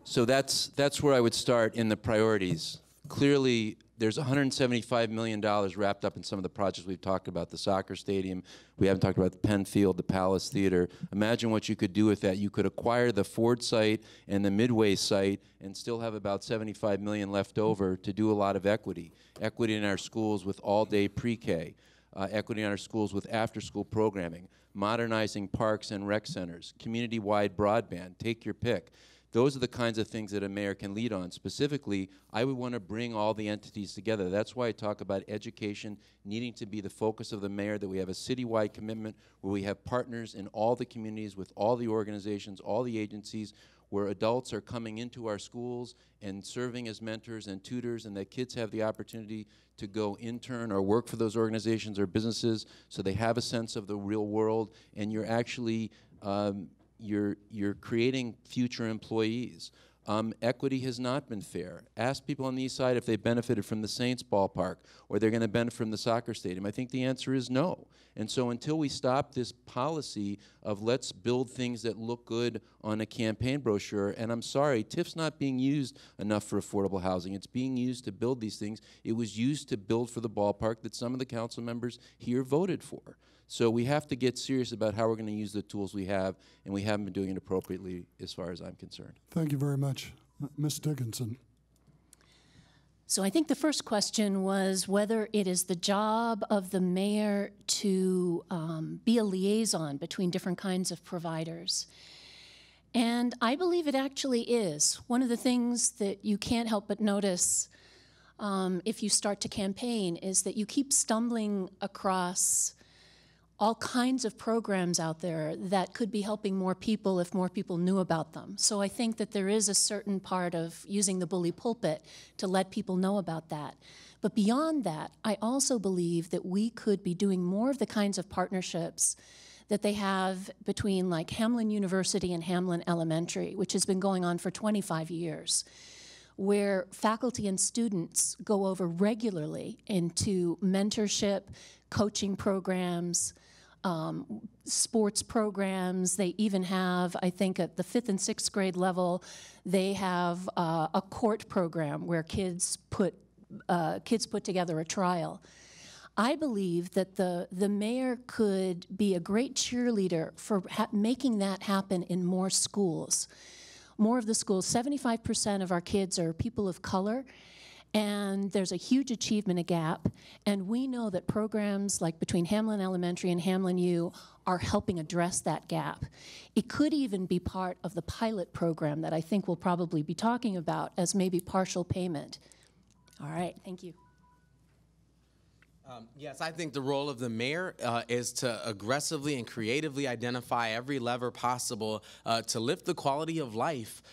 So that's where I would start in the priorities. Clearly, there's $175 million wrapped up in some of the projects we've talked about, the soccer stadium. We haven't talked about the Penn Field, the Palace Theater. Imagine what you could do with that. You could acquire the Ford site and the Midway site and still have about $75 million left over to do a lot of equity. Equity in our schools with all-day pre-K. Equity in our schools with after-school programming. Modernizing parks and rec centers. Community-wide broadband. Take your pick. Those are the kinds of things that a mayor can lead on. Specifically, I would want to bring all the entities together. That's why I talk about education needing to be the focus of the mayor, that we have a citywide commitment where we have partners in all the communities with all the organizations, all the agencies, where adults are coming into our schools and serving as mentors and tutors, and that kids have the opportunity to go intern or work for those organizations or businesses so they have a sense of the real world, and you're actually you're creating future employees. Equity has not been fair. Ask people on the east side if they benefited from the Saints ballpark or they're going to benefit from the soccer stadium. I think the answer is no. And so until we stop this policy of let's build things that look good on a campaign brochure, and I'm sorry, TIF's not being used enough for affordable housing. It's being used to build these things. It was used to build for the ballpark that some of the council members here voted for. So we have to get serious about how we're going to use the tools we have, and we haven't been doing it appropriately as far as I'm concerned. Thank you very much. Ms. Dickinson. So I think the first question was whether it is the job of the mayor to be a liaison between different kinds of providers. And I believe it actually is. One of the things that you can't help but notice if you start to campaign is that you keep stumbling across all kinds of programs out there that could be helping more people if more people knew about them. So I think that there is a certain part of using the bully pulpit to let people know about that. But beyond that, I also believe that we could be doing more of the kinds of partnerships that they have between like Hamlin University and Hamlin Elementary, which has been going on for 25 years, where faculty and students go over regularly into mentorship, coaching programs, sports programs. They even have, I think at the 5th and 6th grade level, they have a court program where kids put together a trial. I believe that the mayor could be a great cheerleader for making that happen in more schools. More of the schools, 75% of our kids are people of color, and there's a huge achievement gap, and we know that programs like between Hamlin Elementary and Hamlin U are helping address that gap. It could even be part of the pilot program that I think we'll probably be talking about as maybe partial payment. All right, thank you. Yes, I think the role of the mayor is to aggressively and creatively identify every lever possible to lift the quality of life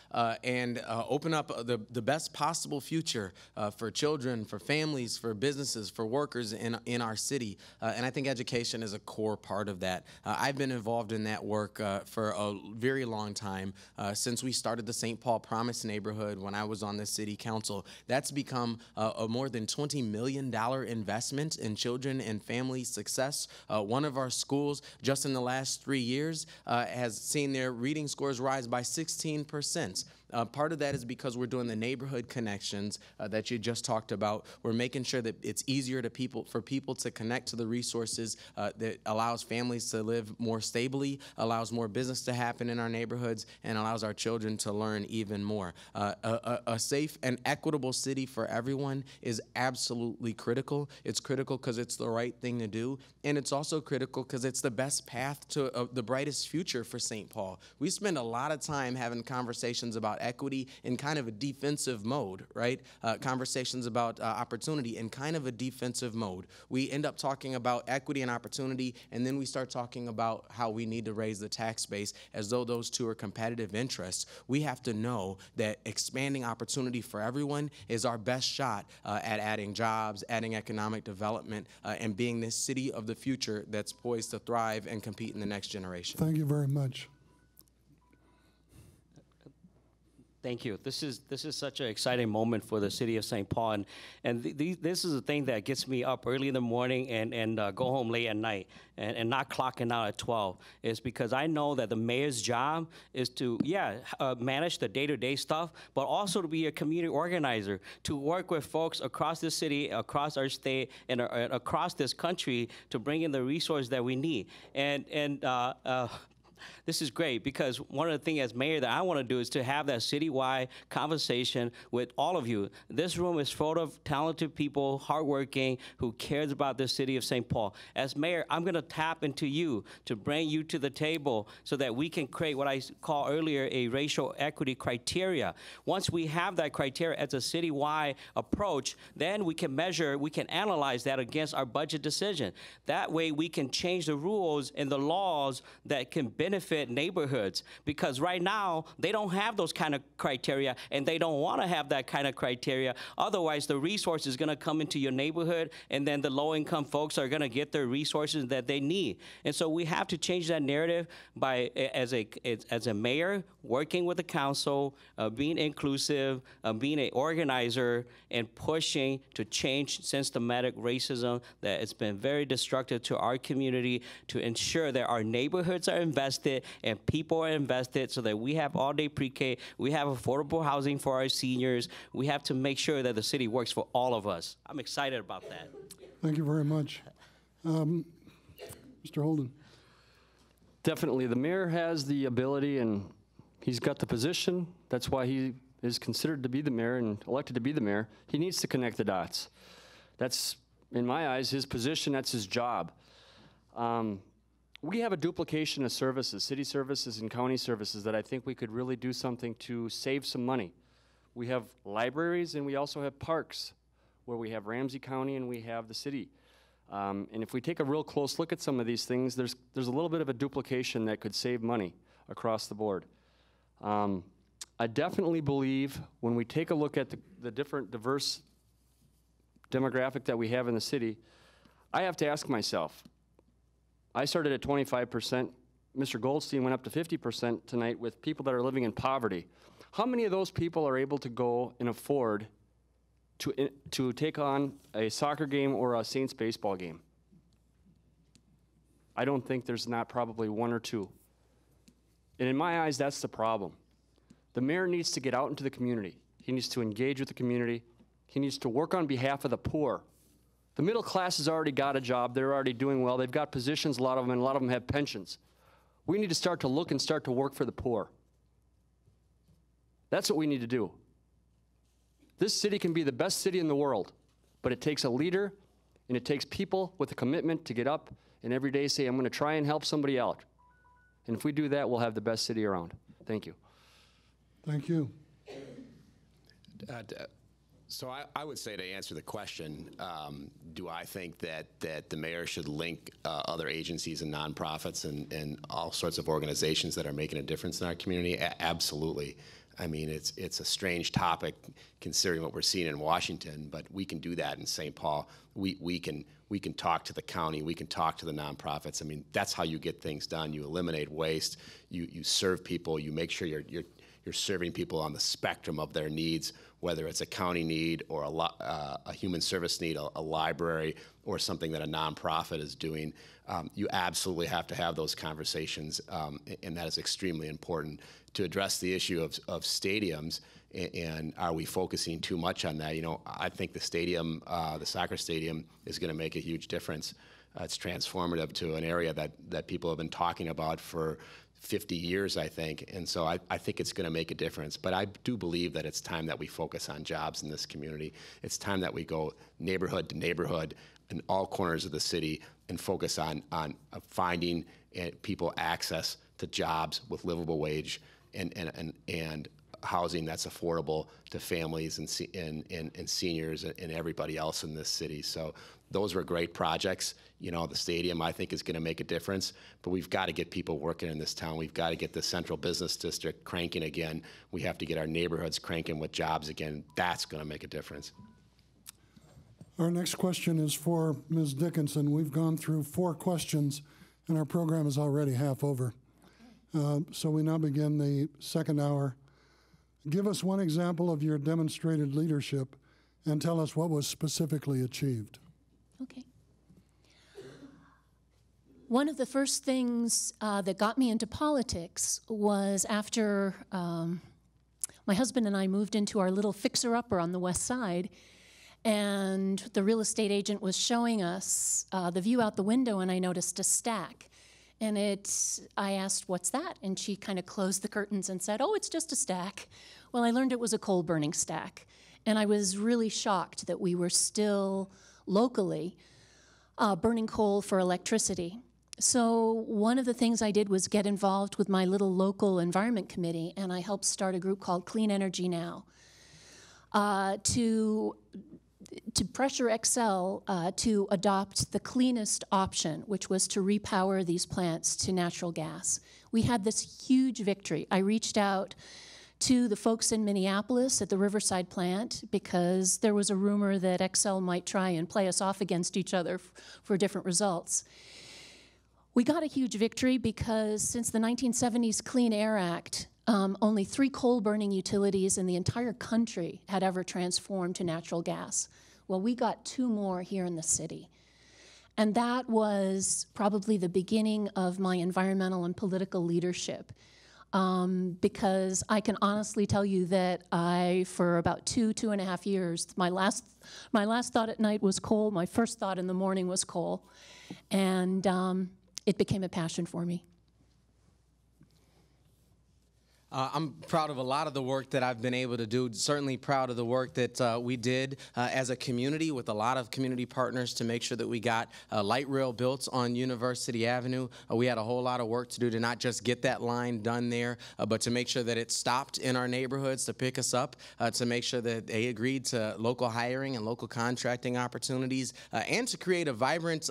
and open up the best possible future for children, for families, for businesses, for workers in our city. And I think education is a core part of that. I've been involved in that work for a very long time, since we started the St. Paul Promise neighborhood when I was on the city council. That's become a more than $20 million investment in children and family success. One of our schools, just in the last 3 years, has seen their reading scores rise by 16%. Part of that is because we're doing the neighborhood connections that you just talked about. We're making sure that it's easier for people to connect to the resources that allows families to live more stably, allows more business to happen in our neighborhoods, and allows our children to learn even more. A safe and equitable city for everyone is absolutely critical. It's critical because it's the right thing to do, and it's also critical because it's the best path to the brightest future for St. Paul. We spend a lot of time having conversations about equity in kind of a defensive mode, right? Conversations about opportunity in kind of a defensive mode. We end up talking about equity and opportunity, and then we start talking about how we need to raise the tax base as though those two are competitive interests. We have to know that expanding opportunity for everyone is our best shot at adding jobs, adding economic development, and being this city of the future that's poised to thrive and compete in the next generation. Thank you very much. Thank you. This is such an exciting moment for the city of St. Paul, and this is the thing that gets me up early in the morning and go home late at night and not clocking out at 12. Is because I know that the mayor's job is to manage the day-to-day stuff, but also to be a community organizer, to work with folks across the city, across our state, and across this country to bring in the resources that we need. This is great because one of the things as mayor that I want to do is to have that citywide conversation with all of you. This room is full of talented people, hardworking, who cares about the city of St. Paul. As mayor, I'm going to tap into you to bring you to the table so that we can create what I call earlier a racial equity criteria. Once we have that criteria as a citywide approach, then we can measure, we can analyze that against our budget decision. That way we can change the rules and the laws that can benefit benefit neighborhoods, because right now they don't have those kind of criteria, and they don't want to have that kind of criteria. Otherwise, the resource is going to come into your neighborhood, and then the low-income folks are going to get their resources that they need. And so we have to change that narrative by, as a mayor, working with the council, being inclusive, being an organizer, and pushing to change systematic racism that has been very destructive to our community, to ensure that our neighborhoods are invested and people are invested so that we have all-day pre-K, we have affordable housing for our seniors. We have to make sure that the city works for all of us. I'm excited about that. Thank you very much. Mr. Holden. Definitely, the mayor has the ability and he's got the position. That's why he is considered to be the mayor and elected to be the mayor. He needs to connect the dots. That's, in my eyes, his position, that's his job. We have a duplication of services, city services and county services, that I think we could really do something to save some money. We have libraries and we also have parks, where we have Ramsey County and we have the city. And if we take a real close look at some of these things, there's a little bit of a duplication that could save money across the board. I definitely believe when we take a look at the different diverse demographic that we have in the city, I have to ask myself, I started at 25%, Mr. Goldstein went up to 50% tonight with people that are living in poverty. How many of those people are able to go and afford to take on a soccer game or a Saints baseball game? I don't think there's not probably one or two. And in my eyes, that's the problem. The mayor needs to get out into the community. He needs to engage with the community. He needs to work on behalf of the poor. The middle class has already got a job. They're already doing well. They've got positions, a lot of them, and a lot of them have pensions. We need to start to look and start to work for the poor. That's what we need to do. This city can be the best city in the world, but it takes a leader and it takes people with a commitment to get up and every day say, I'm going to try and help somebody out. And if we do that, we'll have the best city around. Thank you. Thank you. So I would say, to answer the question, do I think that the mayor should link other agencies and nonprofits and all sorts of organizations that are making a difference in our community? Absolutely. I mean, it's a strange topic considering what we're seeing in Washington, but we can do that in St. Paul. We can talk to the county. We can talk to the nonprofits. I mean, that's how you get things done. You eliminate waste. You serve people. You make sure you're serving people on the spectrum of their needs, whether it's a county need or a human service need, a library, or something that a nonprofit is doing. You absolutely have to have those conversations, and that is extremely important. To address the issue of stadiums, and are we focusing too much on that? You know, I think the stadium, the soccer stadium, is going to make a huge difference. It's transformative to an area that people have been talking about for 50 years, I think, and so I think it's going to make a difference. But I do believe that it's time that we focus on jobs in this community. It's time that we go neighborhood to neighborhood in all corners of the city and focus on finding people access to jobs with livable wage and housing that's affordable to families and seniors and everybody else in this city. So those were great projects. You know, the stadium, I think, is going to make a difference, but we've got to get people working in this town. We've got to get the central business district cranking again. We have to get our neighborhoods cranking with jobs again. That's going to make a difference. Our next question is for Ms. Dickinson. We've gone through 4 questions, and our program is already half over. So we now begin the second hour. Give us one example of your demonstrated leadership and tell us what was specifically achieved. Okay. One of the first things that got me into politics was after my husband and I moved into our little fixer-upper on the west side, and the real estate agent was showing us the view out the window, and I noticed a stack. And I asked, what's that? And she kind of closed the curtains and said, oh, it's just a stack. Well, I learned it was a coal-burning stack. And I was really shocked that we were still locally burning coal for electricity. So one of the things I did was get involved with my little local environment committee, and I helped start a group called Clean Energy Now to to pressure Xcel to adopt the cleanest option, which was to repower these plants to natural gas. We had this huge victory. I reached out to the folks in Minneapolis at the Riverside plant because there was a rumor that Xcel might try and play us off against each other for different results. We got a huge victory because since the 1970s Clean Air Act, only 3 coal-burning utilities in the entire country had ever transformed to natural gas. Well, we got 2 more here in the city. And that was probably the beginning of my environmental and political leadership. Because I can honestly tell you that for about 2.5 years, my last thought at night was coal, my first thought in the morning was coal. And it became a passion for me. I'm proud of a lot of the work that I've been able to do, certainly proud of the work that we did as a community with a lot of community partners to make sure that we got light rail built on University Avenue. We had a whole lot of work to do to not just get that line done there, but to make sure that it stopped in our neighborhoods to pick us up, to make sure that they agreed to local hiring and local contracting opportunities, and to create a vibrant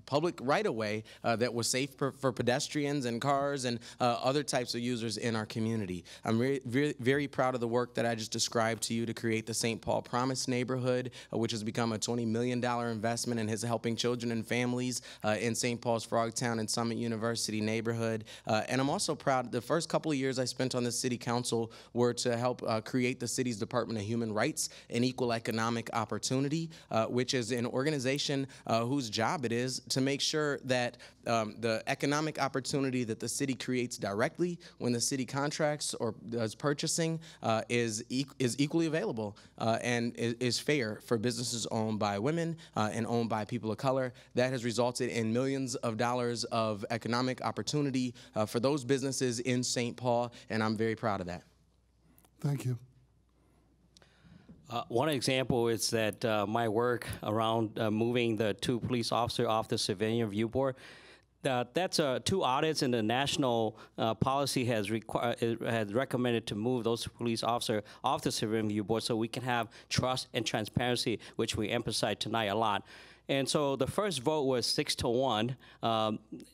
public right-of-way that was safe for pedestrians and cars and other types of users in our community. I'm very proud of the work that I just described to you to create the St. Paul Promise neighborhood, which has become a $20 million investment and is helping children and families in St. Paul's Frogtown and Summit University neighborhood. And I'm also proud the first couple of years I spent on the city council were to help create the city's Department of Human Rights and Equal Economic Opportunity, which is an organization whose job it is to make sure that the economic opportunity that the city creates directly when the city contracts or does purchasing is equally available and is fair for businesses owned by women and owned by people of color. That has resulted in millions of dollars of economic opportunity for those businesses in St. Paul, and I'm very proud of that. Thank you. One example is that my work around moving the 2 police officers off the civilian review board. That's 2 audits, and the national policy has recommended to move those police officers off the civilian review board so we can have trust and transparency, which we emphasize tonight a lot. And so the first vote was 6-1,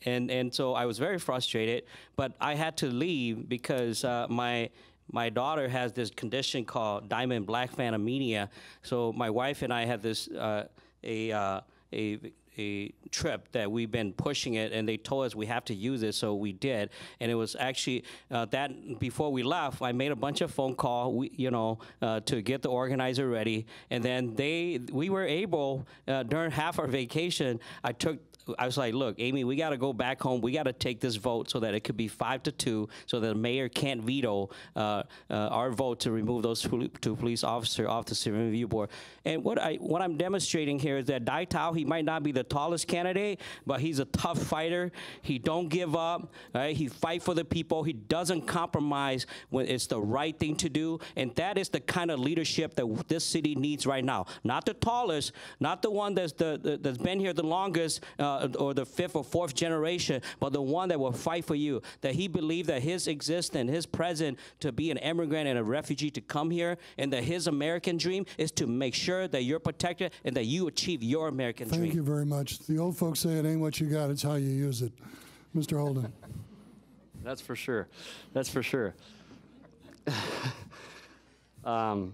and so I was very frustrated, but I had to leave because my daughter has this condition called diamond black phantomania. So my wife and I had this a trip that we've been pushing it, and they told us we have to use it, so we did. And it was actually that before we left, I made a bunch of phone calls, to get the organizer ready, and then we were able during half our vacation. I was like, look, Amy, we got to go back home. We got to take this vote so that it could be 5-2, so that the mayor can't veto our vote to remove those 2 police officers off the civilian review board. And what I'm demonstrating here is that Thao, he might not be the tallest candidate, but he's a tough fighter. He don't give up. Right? He fight for the people. He doesn't compromise when it's the right thing to do. And that is the kind of leadership that this city needs right now. Not the tallest, not the one that's been here the longest, or the 5th or 4th generation, but the one that will fight for you, that he believed that his existence, his presence to be an immigrant and a refugee to come here, and that his American dream is to make sure that you're protected and that you achieve your American dream. Thank you very much. The old folks say it ain't what you got, it's how you use it. Mr. Holden. That's for sure. That's for sure. An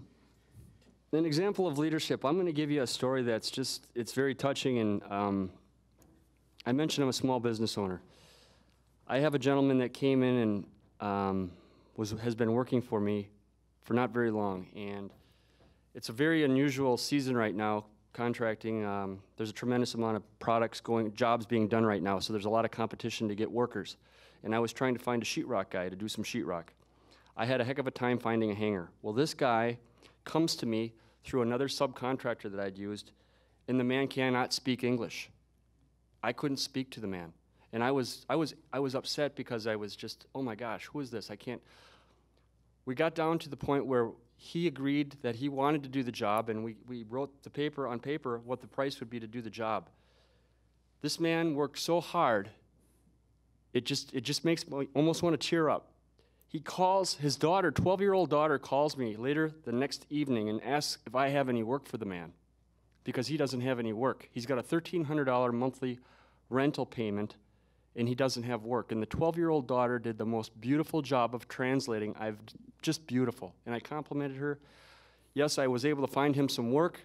example of leadership, I'm going to give you a story that's it's very touching, and I mentioned I'm a small business owner. I have a gentleman that came in and has been working for me for not very long, and it's a very unusual season right now, contracting. There's a tremendous amount of jobs being done right now, so there's a lot of competition to get workers. And I was trying to find a sheetrock guy to do some sheetrock. I had a heck of a time finding a hanger. Well, this guy comes to me through another subcontractor that I'd used, and the man cannot speak English. I couldn't speak to the man. And I was upset because I was just, oh my gosh, who is this? I can't. We got down to the point where he agreed that he wanted to do the job, and we wrote on paper what the price would be to do the job. This man worked so hard, it just makes me almost want to tear up. He calls, his daughter, 12-year-old daughter calls me later the next evening and asks if I have any work for the man. because he doesn't have any work. He's got a $1,300 monthly rental payment, and he doesn't have work. And the 12-year-old daughter did the most beautiful job of translating. Just beautiful. And I complimented her. Yes, I was able to find him some work.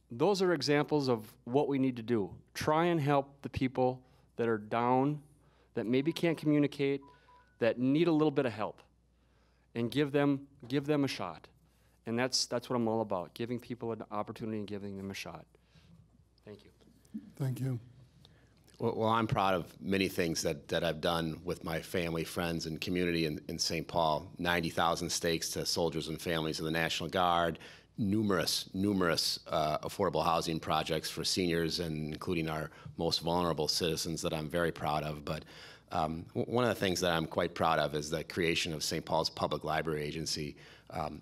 Those are examples of what we need to do. Try and help the people that are down, that maybe can't communicate, that need a little bit of help, and give them a shot. And that's what I'm all about, giving people an opportunity and giving them a shot. Thank you. Thank you. Well, I'm proud of many things that I've done with my family, friends, and community in St. Paul. 90,000 steaks to soldiers and families of the National Guard, numerous affordable housing projects for seniors, and including our most vulnerable citizens that I'm very proud of. But one of the things that I'm quite proud of is the creation of St. Paul's Public Library Agency.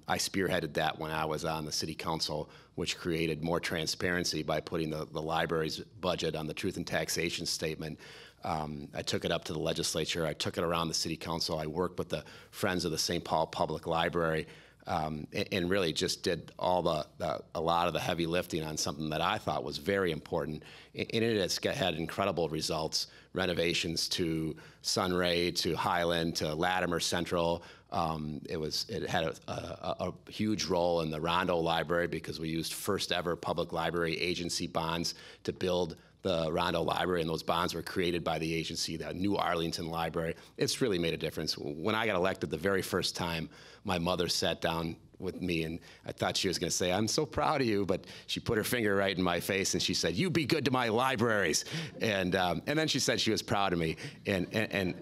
I spearheaded that when I was on the City Council, which created more transparency by putting the library's budget on the Truth and Taxation Statement. I took it up to the legislature. I took it around the City Council. I worked with the Friends of the St. Paul Public Library, and really just did a lot of the heavy lifting on something that I thought was very important. And it has had incredible results, renovations to Sunray, to Highland, to Latimer Central. It had a huge role in the Rondo Library because we used first ever public library agency bonds to build the Rondo Library, and those bonds were created by the agency, the New Arlington Library. It's really made a difference. When I got elected the very first time, my mother sat down with me, and I thought she was going to say, "I'm so proud of you," but she put her finger right in my face and she said, "You be good to my libraries." And then she said she was proud of me, and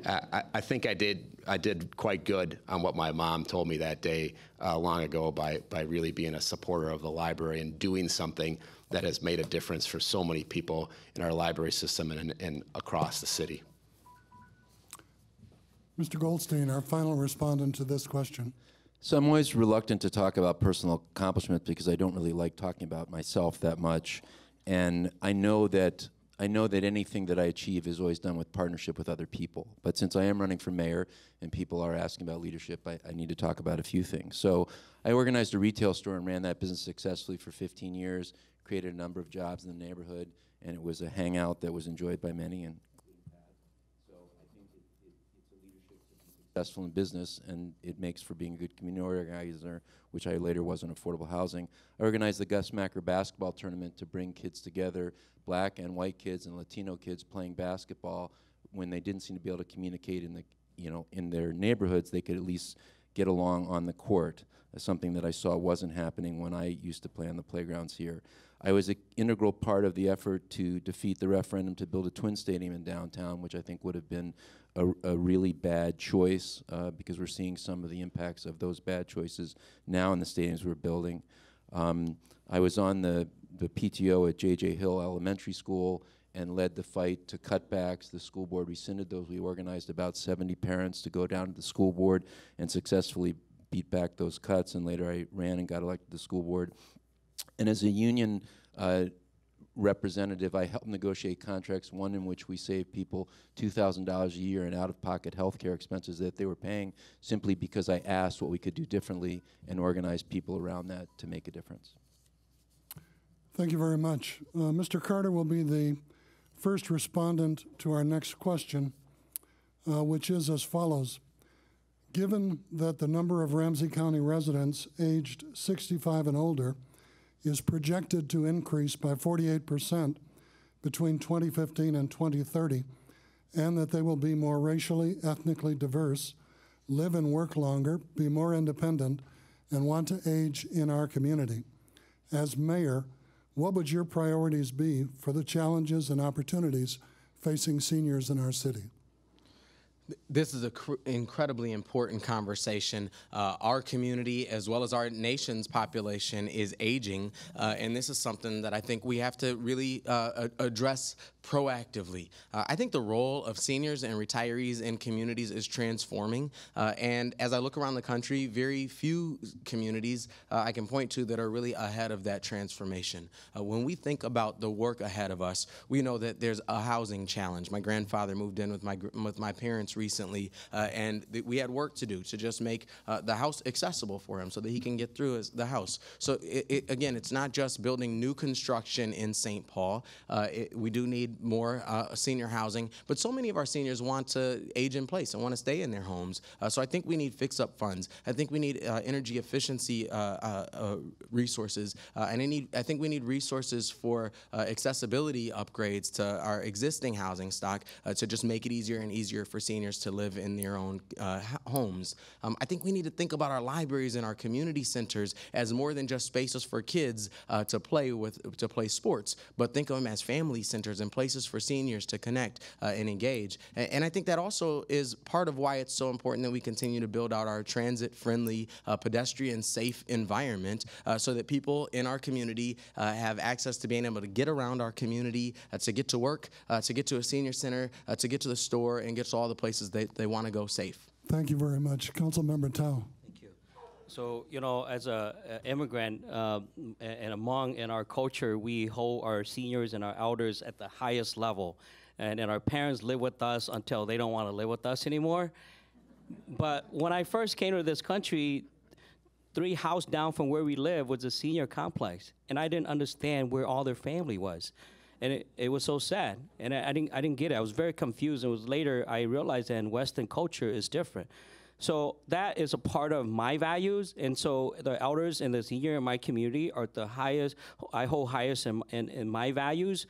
I think I did quite good on what my mom told me that day long ago by really being a supporter of the library and doing something that has made a difference for so many people in our library system and across the city. Mr. Goldstein, our final respondent to this question. So I'm always reluctant to talk about personal accomplishments because I don't really like talking about myself that much. And I know that anything that I achieve is always done with partnership with other people. But since I am running for mayor and people are asking about leadership, I need to talk about a few things. So I organized a retail store and ran that business successfully for 15 years, created a number of jobs in the neighborhood, and it was a hangout that was enjoyed by many. And so I think it's a leadership to be successful in business, and it makes for being a good community organizer, which I later was in affordable housing. I organized the Gus Macker basketball tournament to bring kids together, black and white kids and Latino kids playing basketball. When they didn't seem to be able to communicate in their neighborhoods, they could at least get along on the court. Something that I saw wasn't happening when I used to play on the playgrounds here. I was an integral part of the effort to defeat the referendum to build a twin stadium in downtown, which I think would have been a really bad choice because we're seeing some of the impacts of those bad choices now in the stadiums we're building. I was on the PTO at J.J. Hill Elementary School and led the fight to cutbacks. The school board rescinded those. We organized about 70 parents to go down to the school board and successfully beat back those cuts, and later I ran and got elected to the school board. And as a union representative, I helped negotiate contracts, one in which we saved people $2,000 a year in out-of-pocket health care expenses that they were paying simply because I asked what we could do differently and organized people around that to make a difference. Thank you very much. Mr. Carter will be the first respondent to our next question, which is as follows. Given that the number of Ramsey County residents aged 65 and older is projected to increase by 48% between 2015 and 2030, and that they will be more racially, ethnically diverse, live and work longer, be more independent, and want to age in our community. As mayor, what would your priorities be for the challenges and opportunities facing seniors in our city? This is an incredibly important conversation. Our community, as well as our nation's population, is aging, and this is something that I think we have to really address proactively. I think the role of seniors and retirees in communities is transforming, and as I look around the country, very few communities I can point to that are really ahead of that transformation. When we think about the work ahead of us, we know that there's a housing challenge. My grandfather moved in with my parents recently, and we had work to do to just make the house accessible for him so that he can get through the house. So again, it's not just building new construction in St. Paul. We do need more senior housing, but so many of our seniors want to age in place and want to stay in their homes. So I think we need fix-up funds. I think we need energy efficiency resources, and I think we need resources for accessibility upgrades to our existing housing stock to just make it easier and easier for seniors to live in their own homes. I think we need to think about our libraries and our community centers as more than just spaces for kids to play sports, but think of them as family centers and places for seniors to connect and engage. And I think that also is part of why it's so important that we continue to build out our transit-friendly, pedestrian-safe environment so that people in our community have access to being able to get around our community, to get to work, to get to a senior center, to get to the store, and get to all the places they want to go safe. Thank you very much. Councilmember Thao. Thank you. So, you know, as an immigrant and in our culture, we hold our seniors and our elders at the highest level. And our parents live with us until they don't want to live with us anymore. But when I first came to this country, 3 houses down from where we live was a senior complex. And I didn't understand where all their family was. And it was so sad. And I didn't get it. I was very confused. It was later I realized that in Western culture is different. So that is a part of my values. And so the elders and the senior in my community are the highest, I hold highest in my values.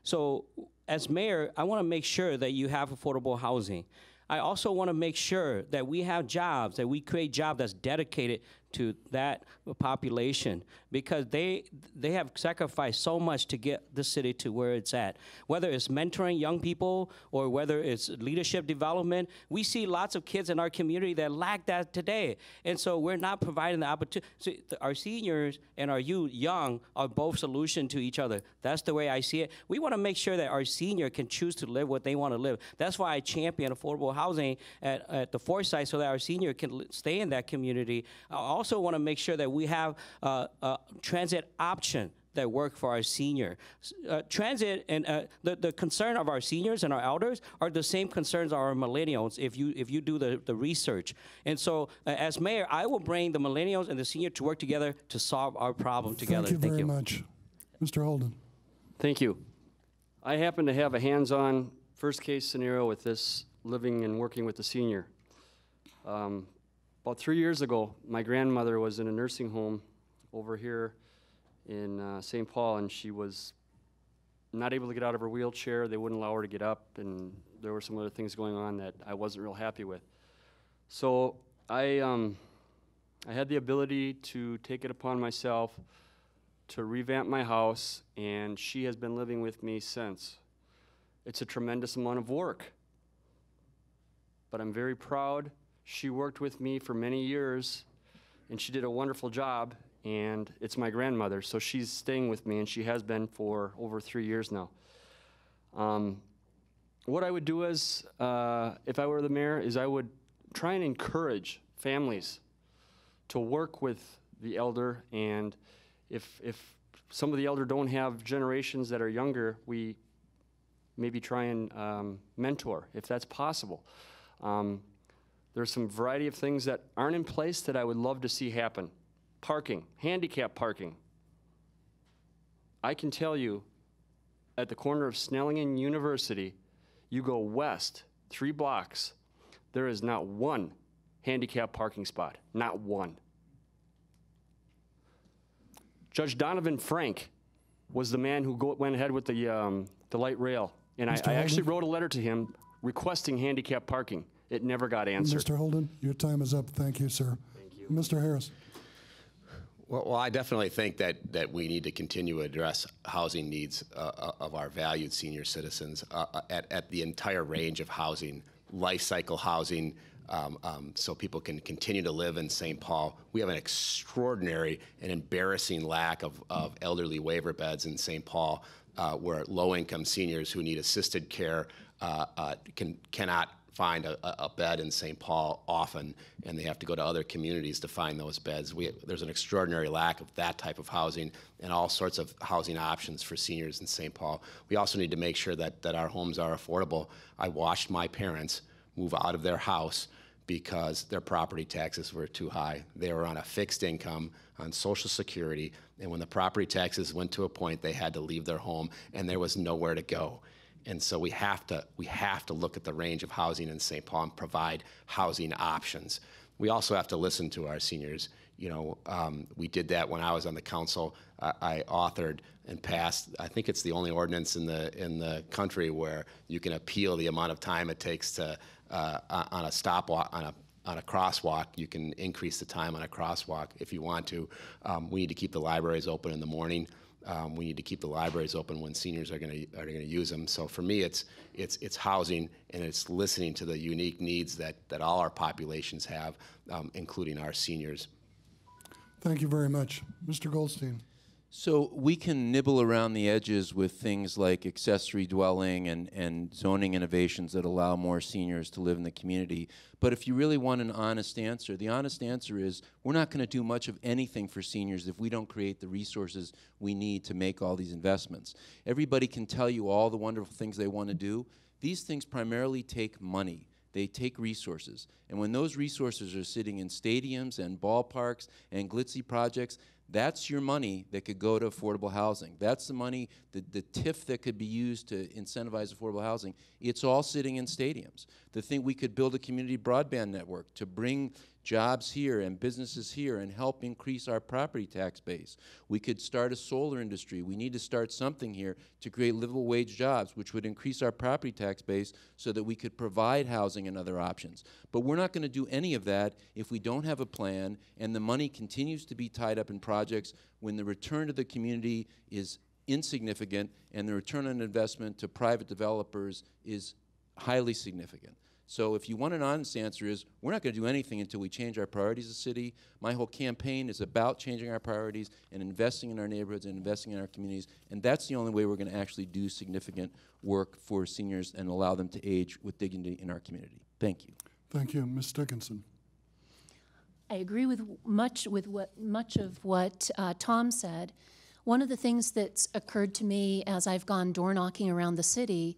So as mayor, I want to make sure that you have affordable housing. I also want to make sure that we have jobs, that we create jobs that's dedicated to that population, because they have sacrificed so much to get the city to where it's at. Whether it's mentoring young people or whether it's leadership development, we see lots of kids in our community that lack that today. And so we're not providing the opportunity. So our seniors and our youth, young, are both solution to each other. That's the way I see it. We want to make sure that our senior can choose to live what they want to live. That's why I champion affordable housing at the Foresight, so that our senior can stay in that community. I also want to make sure that we have transit option that work for our senior. Transit and the concern of our seniors and our elders are the same concerns of our millennials if you do the research. And so as mayor, I will bring the millennials and the senior to work together to solve our problem together. Thank you very much. Mr. Holden. Thank you. I happen to have a hands-on first case scenario with this living and working with the senior. About 3 years ago, my grandmother was in a nursing home over here in St. Paul, and she was not able to get out of her wheelchair. They wouldn't allow her to get up, and there were some other things going on that I wasn't real happy with. So I had the ability to take it upon myself to revamp my house, and she has been living with me since. It's a tremendous amount of work, but I'm very proud. She worked with me for many years, and she did a wonderful job, and it's my grandmother, so she's staying with me, and she has been for over 3 years now. What I would do is, if I were the mayor, is I would try and encourage families to work with the elder, and if some of the elder don't have generations that are younger, we maybe try and mentor, if that's possible. There's some variety of things that aren't in place that I would love to see happen. Parking, handicap parking. I can tell you, at the corner of Snelling and University, you go west 3 blocks, there is not one handicap parking spot, not one. Judge Donovan Frank was the man who went ahead with the light rail, and I actually wrote a letter to him requesting handicap parking. It never got answered. Mr. Holden, your time is up. Thank you, sir. Thank you. Mr. Harris. Well, I definitely think that we need to continue to address housing needs of our valued senior citizens at the entire range of housing, life cycle housing, so people can continue to live in St. Paul. We have an extraordinary and embarrassing lack of elderly waiver beds in St. Paul, where low-income seniors who need assisted care cannot find a bed in St. Paul often, and they have to go to other communities to find those beds. There's an extraordinary lack of that type of housing and all sorts of housing options for seniors in St. Paul. We also need to make sure that our homes are affordable. I watched my parents move out of their house because their property taxes were too high. They were on a fixed income, on Social Security, and when the property taxes went to a point, they had to leave their home, and there was nowhere to go. And so we have to look at the range of housing in St. Paul and provide housing options. We also have to listen to our seniors. You know, we did that when I was on the council. I authored and passed, I think it's the only ordinance in the country where you can appeal the amount of time it takes to on a stopwalk, on a crosswalk. You can increase the time on a crosswalk if you want to. We need to keep the libraries open in the morning. We need to keep the libraries open when seniors are going to use them. So for me, it's housing, and it's listening to the unique needs that all our populations have, including our seniors. Thank you very much. Mr. Goldstein. So we can nibble around the edges with things like accessory dwelling and zoning innovations that allow more seniors to live in the community. But if you really want an honest answer, the honest answer is we're not going to do much of anything for seniors if we don't create the resources we need to make all these investments. Everybody can tell you all the wonderful things they want to do. These things primarily take money. They take resources. And when those resources are sitting in stadiums and ballparks and glitzy projects, that's your money that could go to affordable housing. That's the money, the TIF that could be used to incentivize affordable housing. It's all sitting in stadiums. The thing, we could build a community broadband network to bring jobs here and businesses here and help increase our property tax base. We could start a solar industry. We need to start something here to create livable wage jobs, which would increase our property tax base so that we could provide housing and other options. But we're not going to do any of that if we don't have a plan and the money continues to be tied up in projects when the return to the community is insignificant and the return on investment to private developers is highly significant. So if you want an honest answer is, we're not going to do anything until we change our priorities as a city. My whole campaign is about changing our priorities and investing in our neighborhoods and investing in our communities, and that's the only way we're going to actually do significant work for seniors and allow them to age with dignity in our community. Thank you. Thank you. Ms. Dickinson. I agree with much of what Tom said. One of the things that's occurred to me as I've gone door knocking around the city,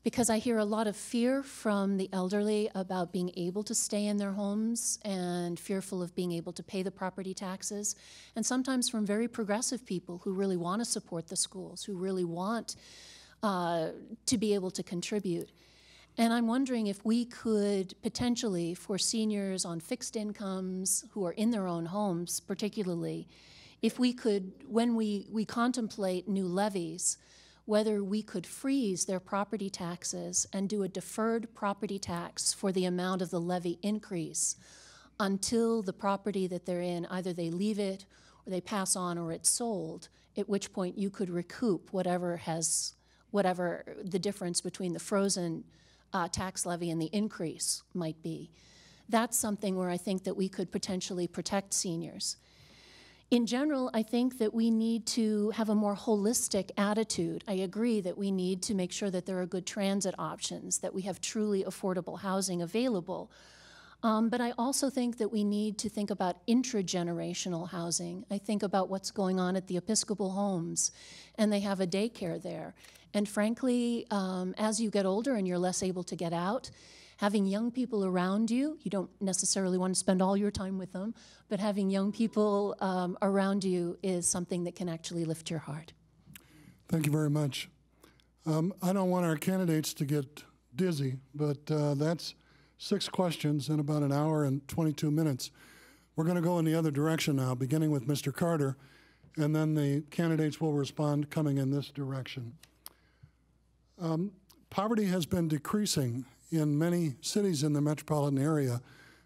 because I hear a lot of fear from the elderly about being able to stay in their homes and fearful of being able to pay the property taxes, and sometimes from very progressive people who really want to support the schools, who really want to be able to contribute. And I'm wondering if we could potentially, for seniors on fixed incomes who are in their own homes particularly, if we could, when we contemplate new levies, whether we could freeze their property taxes and do a deferred property tax for the amount of the levy increase until the property that they're in, either they leave it or they pass on or it's sold, at which point you could recoup whatever the difference between the frozen tax levy and the increase might be. That's something where I think that we could potentially protect seniors. In general, I think that we need to have a more holistic attitude. I agree that we need to make sure that there are good transit options, that we have truly affordable housing available. But I also think that we need to think about intragenerational housing. I think about what's going on at the Episcopal homes, and they have a daycare there. And frankly, as you get older and you're less able to get out, having young people around you, you don't necessarily want to spend all your time with them, but having young people around you is something that can actually lift your heart. Thank you very much. I don't want our candidates to get dizzy, but that's 6 questions in about an hour and 22 minutes. We're going to go in the other direction now, beginning with Mr. Carter, and then the candidates will respond coming in this direction. Poverty has been decreasing in many cities in the metropolitan area,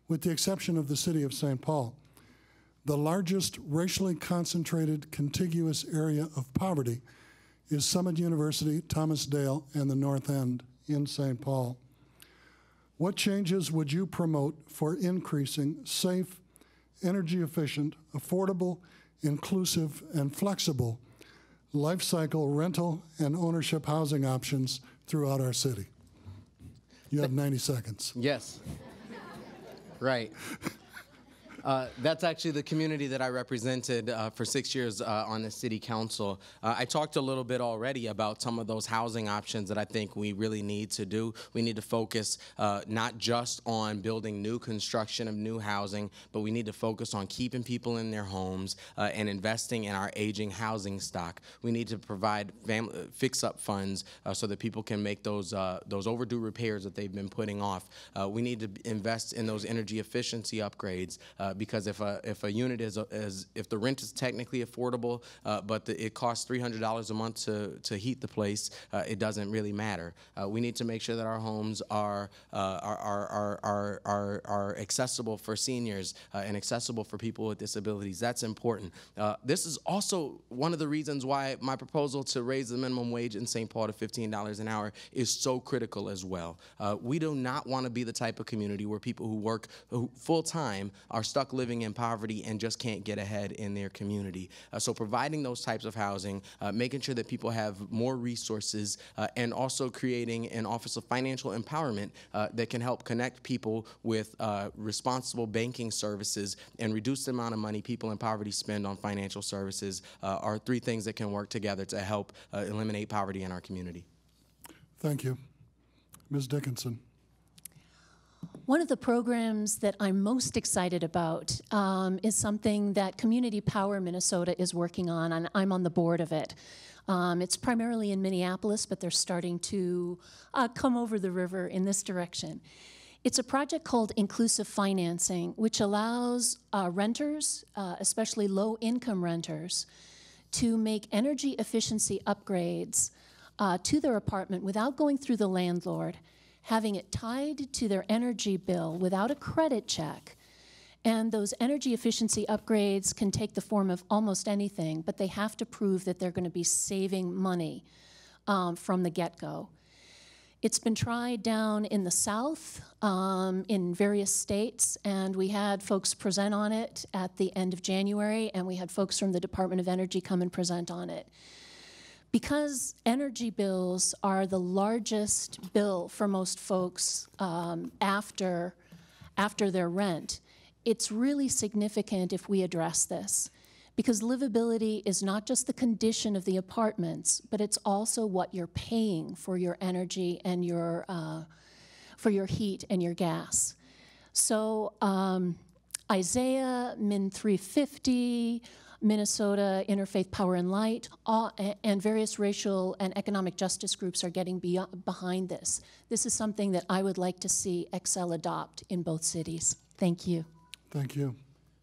with the exception of the city of St. Paul. The largest racially concentrated contiguous area of poverty is Summit University, Thomas Dale, and the North End in St. Paul. What changes would you promote for increasing safe, energy efficient, affordable, inclusive, and flexible life cycle rental and ownership housing options throughout our city? You have 90 seconds. Yes. Right. That's actually the community that I represented for 6 years on the city council. I talked a little bit already about some of those housing options that I think we really need to do. We need to focus not just on building new construction of new housing, but we need to focus on keeping people in their homes and investing in our aging housing stock. We need to provide fix-up funds so that people can make those overdue repairs that they've been putting off. We need to invest in those energy efficiency upgrades because if a unit if the rent is technically affordable, but it costs $300 a month to heat the place, it doesn't really matter. We need to make sure that our homes are accessible for seniors and accessible for people with disabilities. That's important. This is also one of the reasons why my proposal to raise the minimum wage in St. Paul to $15 an hour is so critical as well. We do not want to be the type of community where people who work full-time are stuck living in poverty and just can't get ahead in their community. So providing those types of housing, making sure that people have more resources, and also creating an Office of Financial Empowerment that can help connect people with responsible banking services and reduce the amount of money people in poverty spend on financial services are three things that can work together to help eliminate poverty in our community. Thank you. Ms. Dickinson. One of the programs that I'm most excited about is something that Community Power Minnesota is working on, and I'm on the board of it. It's primarily in Minneapolis, but they're starting to come over the river in this direction. It's a project called Inclusive Financing, which allows renters, especially low-income renters, to make energy efficiency upgrades to their apartment without going through the landlord, having it tied to their energy bill without a credit check. And those energy efficiency upgrades can take the form of almost anything, but they have to prove that they're going to be saving money from the get-go. It's been tried down in the South, in various states, and we had folks present on it at the end of January, and we had folks from the Department of Energy come and present on it. Because energy bills are the largest bill for most folks after their rent, it's really significant if we address this. Because livability is not just the condition of the apartments, but it's also what you're paying for your energy and for your heat and your gas. So Isaiah, Min 350, Minnesota Interfaith Power and Light, and various racial and economic justice groups are getting behind this. This is something that I would like to see Excel adopt in both cities. Thank you. Thank you.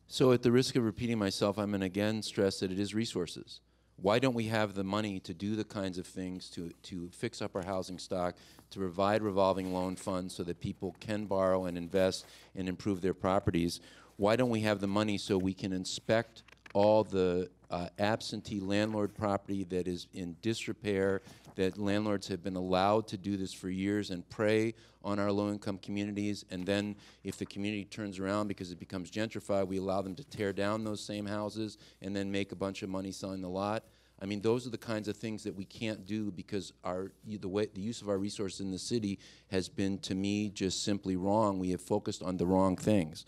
So at the risk of repeating myself, I'm going to again stress that it is resources. Why don't we have the money to do the kinds of things to fix up our housing stock, to provide revolving loan funds so that people can borrow and invest and improve their properties? Why don't we have the money so we can inspect all the absentee landlord property that is in disrepair, that landlords have been allowed to do this for years and prey on our low-income communities, and then if the community turns around because it becomes gentrified, we allow them to tear down those same houses and then make a bunch of money selling the lot. I mean, those are the kinds of things that we can't do because the use of our resources in the city has been, to me, just simply wrong. We have focused on the wrong things.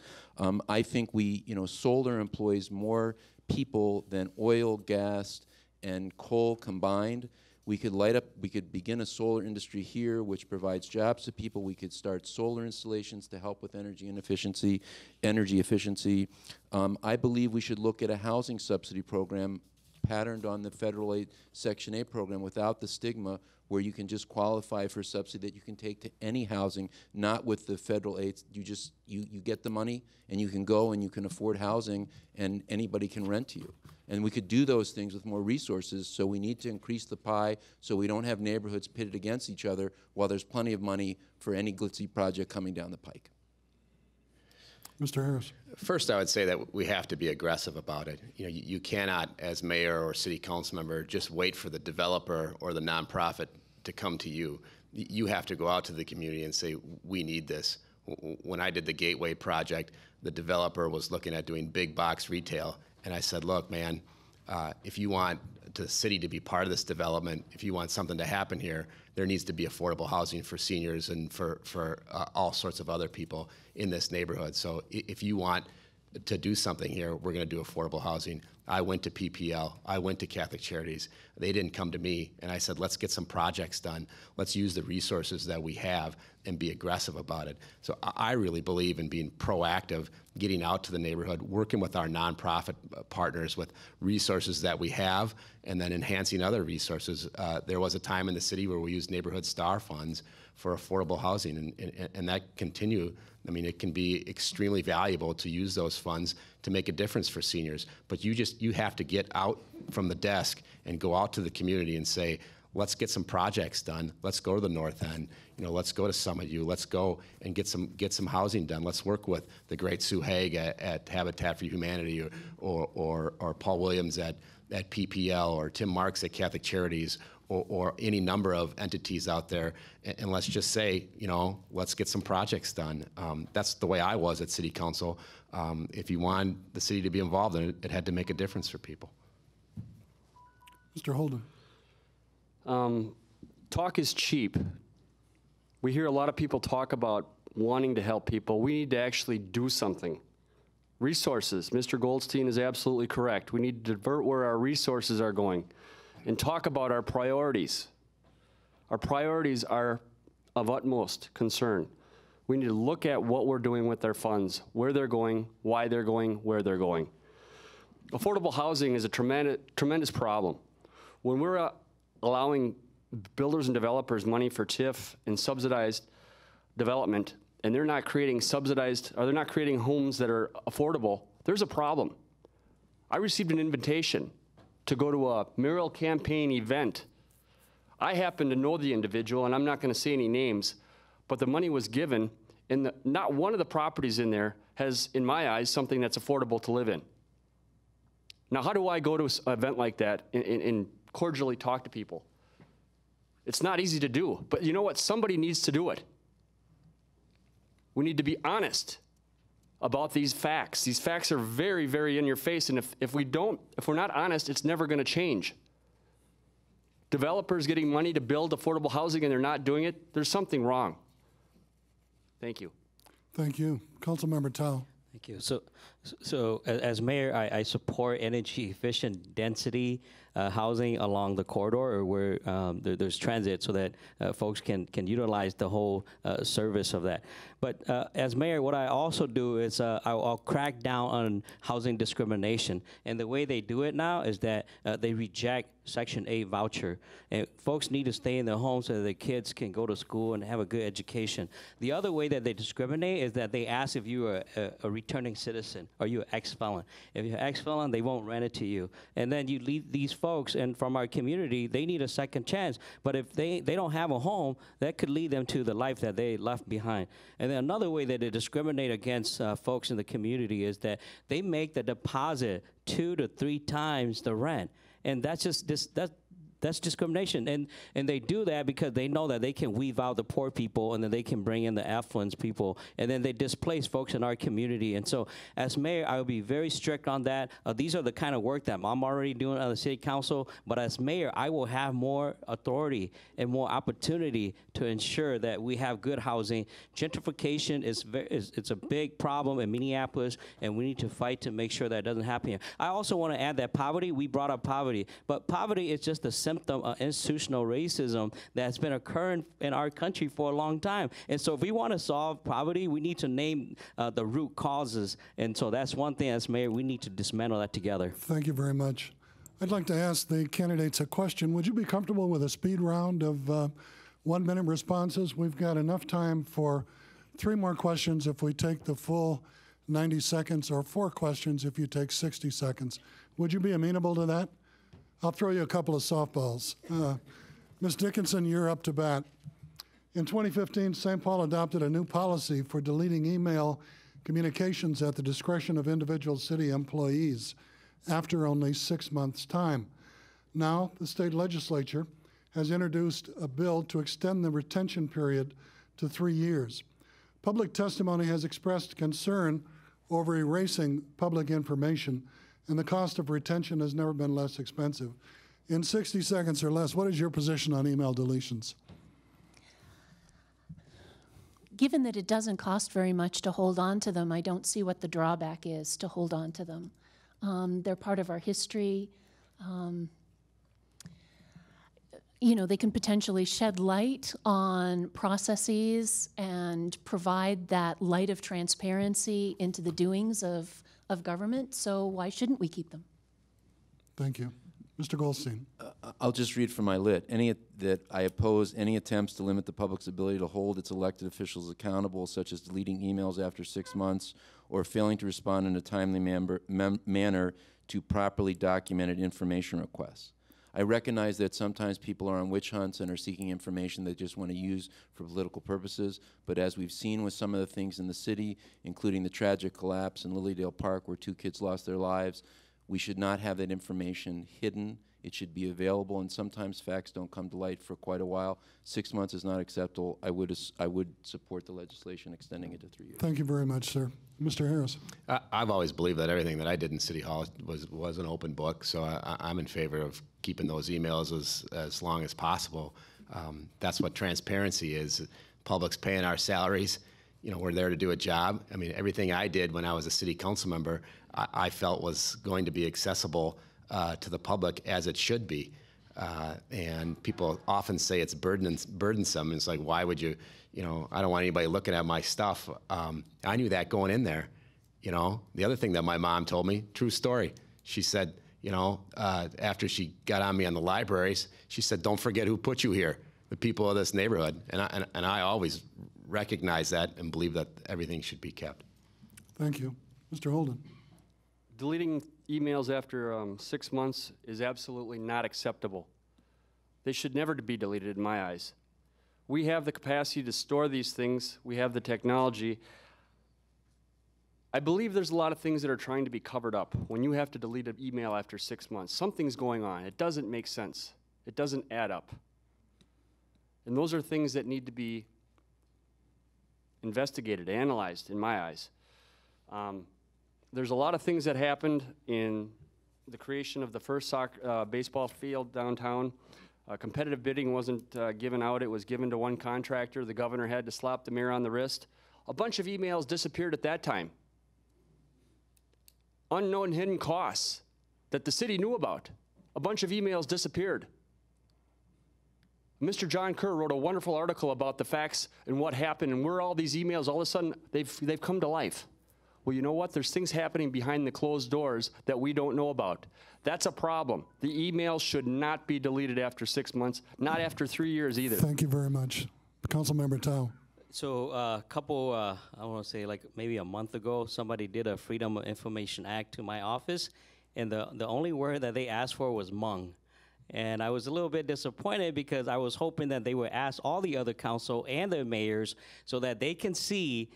I think solar employs more people than oil, gas, and coal combined. We could begin a solar industry here, which provides jobs to people. We could start solar installations to help with energy efficiency. I believe we should look at a housing subsidy program patterned on the federal aid Section 8 program without the stigma where you can just qualify for subsidy that you can take to any housing, not with the federal aid. You get the money and you can go and you can afford housing and anybody can rent to you. And we could do those things with more resources, so we need to increase the pie so we don't have neighborhoods pitted against each other while there's plenty of money for any glitzy project coming down the pike. Mr. Harris. First, I would say that we have to be aggressive about it. You cannot, as mayor or city council member, just wait for the developer or the nonprofit to come to you. You have to go out to the community and say, we need this. When I did the Gateway project, the developer was looking at doing big box retail. And I said, look, man, if you want the city to be part of this development, if you want something to happen here, there needs to be affordable housing for seniors and for all sorts of other people in this neighborhood. So if you want to do something here, we're going to do affordable housing. I went to PPL. I went to Catholic Charities. They didn't come to me, and I said, let's get some projects done. Let's use the resources that we have and be aggressive about it. So I really believe in being proactive, getting out to the neighborhood, working with our nonprofit partners with resources that we have, and then enhancing other resources. There was a time in the city where we used neighborhood star funds for affordable housing, and that continue. I mean, it can be extremely valuable to use those funds to make a difference for seniors. But you have to get out from the desk and go out to the community and say, let's get some projects done. Let's go to the North End. You know, let's go to Summit U. Let's go and get some housing done. Let's work with the great Sue Haig at Habitat for Humanity, or Paul Williams at PPL, or Tim Marks at Catholic Charities, or any number of entities out there, and let's just say, you know, let's get some projects done. That's the way I was at City Council. If you want the city to be involved in it, it had to make a difference for people. Mr. Holden. Talk is cheap. We hear a lot of people talk about wanting to help people. We need to actually do something. Resources, Mr. Goldstein is absolutely correct. We need to divert where our resources are going and talk about our priorities. Our priorities are of utmost concern. We need to look at what we're doing with our funds, where they're going, why they're going, where they're going. Affordable housing is a tremendous problem. When we're allowing builders and developers money for TIF and subsidized development, and they're not creating they're not creating homes that are affordable, there's a problem. I received an invitation to go to a Mayoral campaign event. I happen to know the individual, and I'm not going to say any names, but the money was given, and not one of the properties in there has, in my eyes, something that's affordable to live in. Now, how do I go to an event like that and cordially talk to people? It's not easy to do, but you know what? Somebody needs to do it. We need to be honest about these facts. These facts are very, very in your face, and if we're not honest, it's never going to change. Developers getting money to build affordable housing and they're not doing it, there's something wrong. Thank you. Thank you. Councilmember Thao. Thank you. So as mayor, I support energy efficient density housing along the corridor where there's transit, so that folks can utilize the whole service of that. But as mayor, what I also do is I'll crack down on housing discrimination. And the way they do it now is that they reject Section 8 voucher. And folks need to stay in their homes so that their kids can go to school and have a good education. The other way that they discriminate is that they ask if you're a returning citizen or you're an ex-felon. If you're an ex-felon, they won't rent it to you. And then you leave these folks, and from our community, they need a second chance. But if they don't have a home, that could lead them to the life that they left behind. And then another way that they discriminate against folks in the community is that they make the deposit 2 to 3 times the rent. And that's just that's discrimination, and they do that because they know that they can weave out the poor people, and then they can bring in the affluent people, and then they displace folks in our community. And so, as mayor, I will be very strict on that. These are the kind of work that I'm already doing on the city council. But as mayor, I will have more authority and more opportunity to ensure that we have good housing. Gentrification it's a big problem in Minneapolis, and we need to fight to make sure that doesn't happen here. I also want to add that poverty. We brought up poverty, but poverty is just a symptom of institutional racism that's been occurring in our country for a long time. And so if we want to solve poverty, we need to name the root causes. And so that's one thing as mayor, we need to dismantle that together. Thank you very much. I'd like to ask the candidates a question. Would you be comfortable with a speed round of 1-minute responses? We've got enough time for 3 more questions if we take the full 90 seconds, or 4 questions if you take 60 seconds. Would you be amenable to that? I'll throw you a couple of softballs. Ms. Dickinson, you're up to bat. In 2015, St. Paul adopted a new policy for deleting email communications at the discretion of individual city employees after only 6 months' time. Now, the state legislature has introduced a bill to extend the retention period to 3 years. Public testimony has expressed concern over erasing public information, and the cost of retention has never been less expensive. In 60 seconds or less, what is your position on email deletions? given that it doesn't cost very much to hold on to them, I don't see what the drawback is to hold on to them. They're part of our history. You know, they can potentially shed light on processes and provide that light of transparency into the doings of government, so why shouldn't we keep them? Thank you. Mr. Goldstein. I'll just read from my lit. That I oppose any attempts to limit the public's ability to hold its elected officials accountable, such as deleting emails after 6 months or failing to respond in a timely manner to properly documented information requests. I recognize that sometimes people are on witch hunts and are seeking information they just want to use for political purposes, but as we've seen with some of the things in the city, including the tragic collapse in Lilydale Park where 2 kids lost their lives, we should not have that information hidden. It should be available, and sometimes facts don't come to light for quite a while. 6 months is not acceptable. I would support the legislation extending it to 3 years. Thank you very much, sir. Mr. Harris. I've always believed that everything that I did in City Hall was an open book, so I'm in favor of keeping those emails as long as possible. That's what transparency is. Public's paying our salaries. You know, we're there to do a job. I mean, everything I did when I was a city council member, I felt was going to be accessible to the public as it should be. And people often say it's burdensome. It's like, why would you, you know, I don't want anybody looking at my stuff. I knew that going in there, you know. The other thing that my mom told me, true story, she said, you know, after she got on me on the libraries, she said, don't forget who put you here, the people of this neighborhood. And I always recognize that and believe that everything should be kept. Thank you. Mr. Holden. Deleting emails after 6 months is absolutely not acceptable. They should never be deleted in my eyes. We have the capacity to store these things. We have the technology. I believe there's a lot of things that are trying to be covered up. When you have to delete an email after 6 months, something's going on. It doesn't make sense. It doesn't add up. And those are things that need to be investigated, analyzed, in my eyes. There's a lot of things that happened in the creation of the first baseball field downtown. Competitive bidding wasn't given out. It was given to one contractor. The governor had to slap the mayor on the wrist. A bunch of emails disappeared at that time. Unknown hidden costs that the city knew about. A bunch of emails disappeared. Mr. John Kerr wrote a wonderful article about the facts and what happened and where all these emails, all of a sudden, they've come to life. Well, you know what? There's things happening behind the closed doors that we don't know about. That's a problem. The emails should not be deleted after 6 months, not after 3 years either. Thank you very much. Councilmember Thao. So I want to say like maybe a month ago, somebody did a Freedom of Information Act to my office, and the only word that they asked for was Hmong. And I was a little bit disappointed because I was hoping that they would ask all the other council and the mayors so that they can see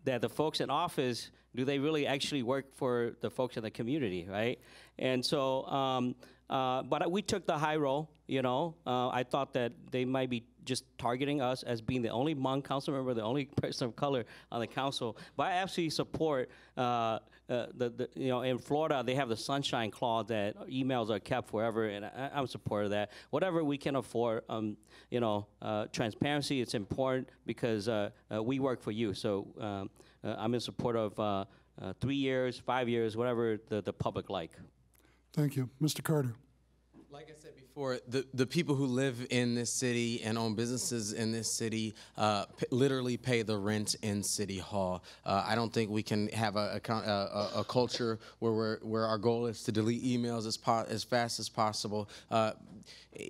that the folks in office, do they really actually work for the folks in the community, right? And so, but we took the high road, you know. I thought that they might be just targeting us as being the only Hmong council member, the only person of color on the council. But I absolutely support, you know, in Florida, they have the sunshine clause that emails are kept forever, and I'm a supporter of that. Whatever we can afford, you know, transparency, it's important because we work for you. So I'm in support of 3 years, 5 years, whatever the public like. Thank you. Mr. Carter. Like I said before, the people who live in this city and own businesses in this city literally pay the rent in City Hall. I don't think we can have a culture where our goal is to delete emails as fast as possible.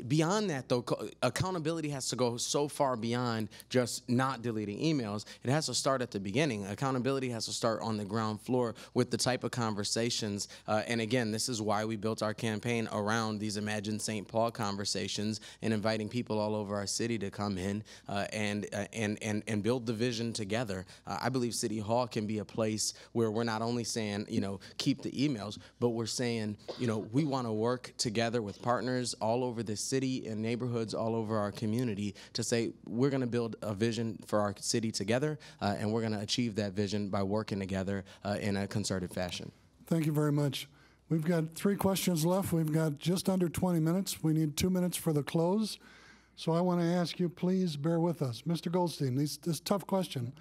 Beyond that, though, accountability has to go so far beyond just not deleting emails. It has to start at the beginning. Accountability has to start on the ground floor with the type of conversations. And again, this is why we built our campaign around these Imagine St. Paul conversations and inviting people all over our city to come in and build the vision together. I believe City Hall can be a place where we're not only saying, you know, keep the emails, but we're saying, you know, we want to work together with partners all over the city and neighborhoods all over our community to say we're going to build a vision for our city together, and we're going to achieve that vision by working together in a concerted fashion. Thank you very much. We've got 3 questions left. We've got just under 20 minutes. We need 2 minutes for the close. So I want to ask you, please bear with us. Mr. Goldstein, this tough question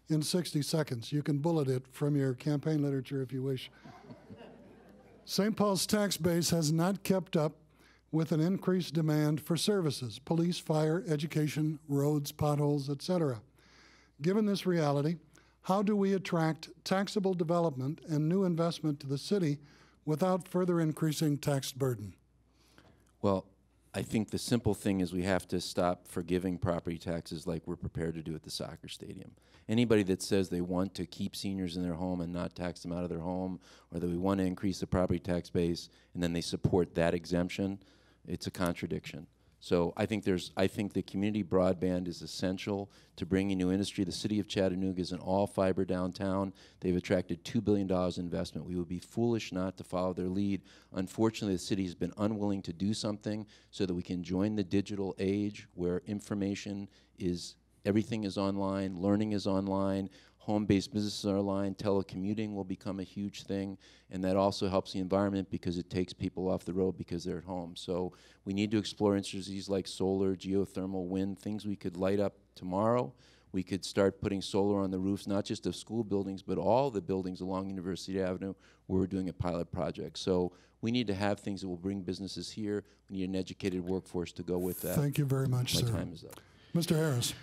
in 60 seconds. You can bullet it from your campaign literature if you wish. St. Paul's tax base has not kept up with an increased demand for services, police, fire, education, roads, potholes, etc. Given this reality, how do we attract taxable development and new investment to the city without further increasing tax burden? Well, I think the simple thing is we have to stop forgiving property taxes like we're prepared to do at the soccer stadium. Anybody that says they want to keep seniors in their home and not tax them out of their home, or that we want to increase the property tax base and then they support that exemption, it's a contradiction. So I think the community broadband is essential to bringing new industry. The city of Chattanooga is an all-fiber downtown. They've attracted $2 billion in investment. We would be foolish not to follow their lead. Unfortunately, the city has been unwilling to do something so that we can join the digital age where information is, everything is online, learning is online, home-based businesses are online, telecommuting will become a huge thing, and that also helps the environment because it takes people off the road because they're at home. So we need to explore industries like solar, geothermal, wind, things we could light up tomorrow. We could start putting solar on the roofs, not just of school buildings, but all the buildings along University Avenue where we're doing a pilot project. So we need to have things that will bring businesses here. We need an educated workforce to go with that. Thank you very much, sir. My time is up. Mr. Harris.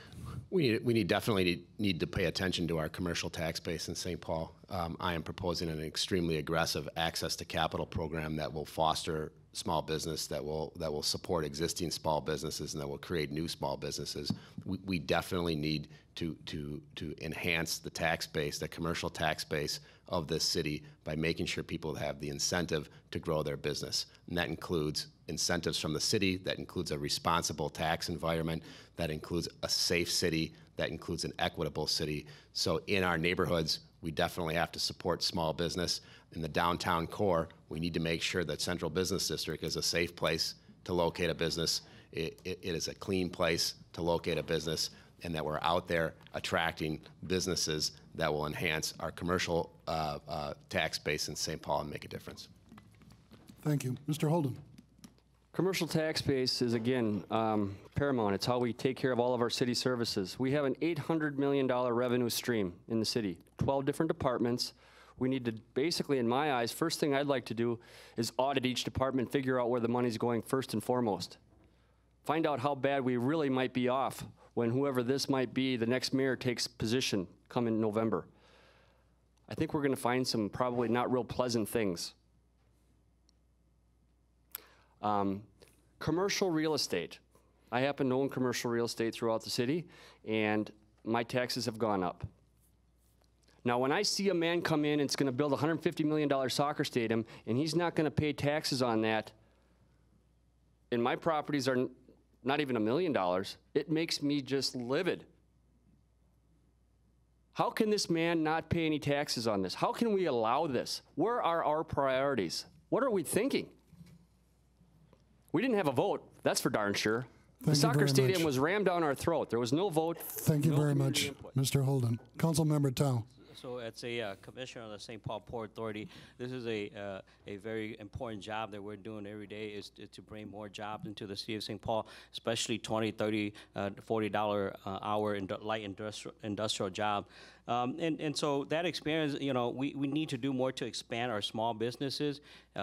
We definitely need to pay attention to our commercial tax base in St. Paul. I am proposing an extremely aggressive access to capital program that will foster small business, that will support existing small businesses, and that will create new small businesses. We definitely need to enhance the tax base, the commercial tax base of this city by making sure people have the incentive to grow their business. And that includes incentives from the city, that includes a responsible tax environment, that includes a safe city, that includes an equitable city. So in our neighborhoods, we definitely have to support small business. In the downtown core, we need to make sure that Central Business District is a safe place to locate a business. It is a clean place to locate a business, and that we're out there attracting businesses that will enhance our commercial tax base in St. Paul and make a difference. Thank you. Mr. Holden. Commercial tax base is, again, paramount. It's how we take care of all of our city services. We have an $800 million revenue stream in the city, 12 different departments. We need to basically, in my eyes, first thing I'd like to do is audit each department, figure out where the money's going first and foremost. Find out how bad we really might be off when whoever this might be, the next mayor takes position come in November. I think we're going to find some probably not real pleasant things. Commercial real estate. I happen to own commercial real estate throughout the city, and my taxes have gone up. Now, when I see a man come in and it's going to build a $150 million soccer stadium, and he's not going to pay taxes on that, and my properties are not even $1 million, it makes me just livid. How can this man not pay any taxes on this? How can we allow this? Where are our priorities? What are we thinking? We didn't have a vote, that's for darn sure. The soccer stadium was rammed down our throat. There was no vote. Thank you very much, Mr. Holden. Councilmember Thao. So as a commissioner of the St. Paul Port Authority, this is a very important job that we're doing every day is to bring more jobs into the city of St. Paul, especially $20, $30, $40 hour light industrial job. And so that experience, you know, we need to do more to expand our small businesses,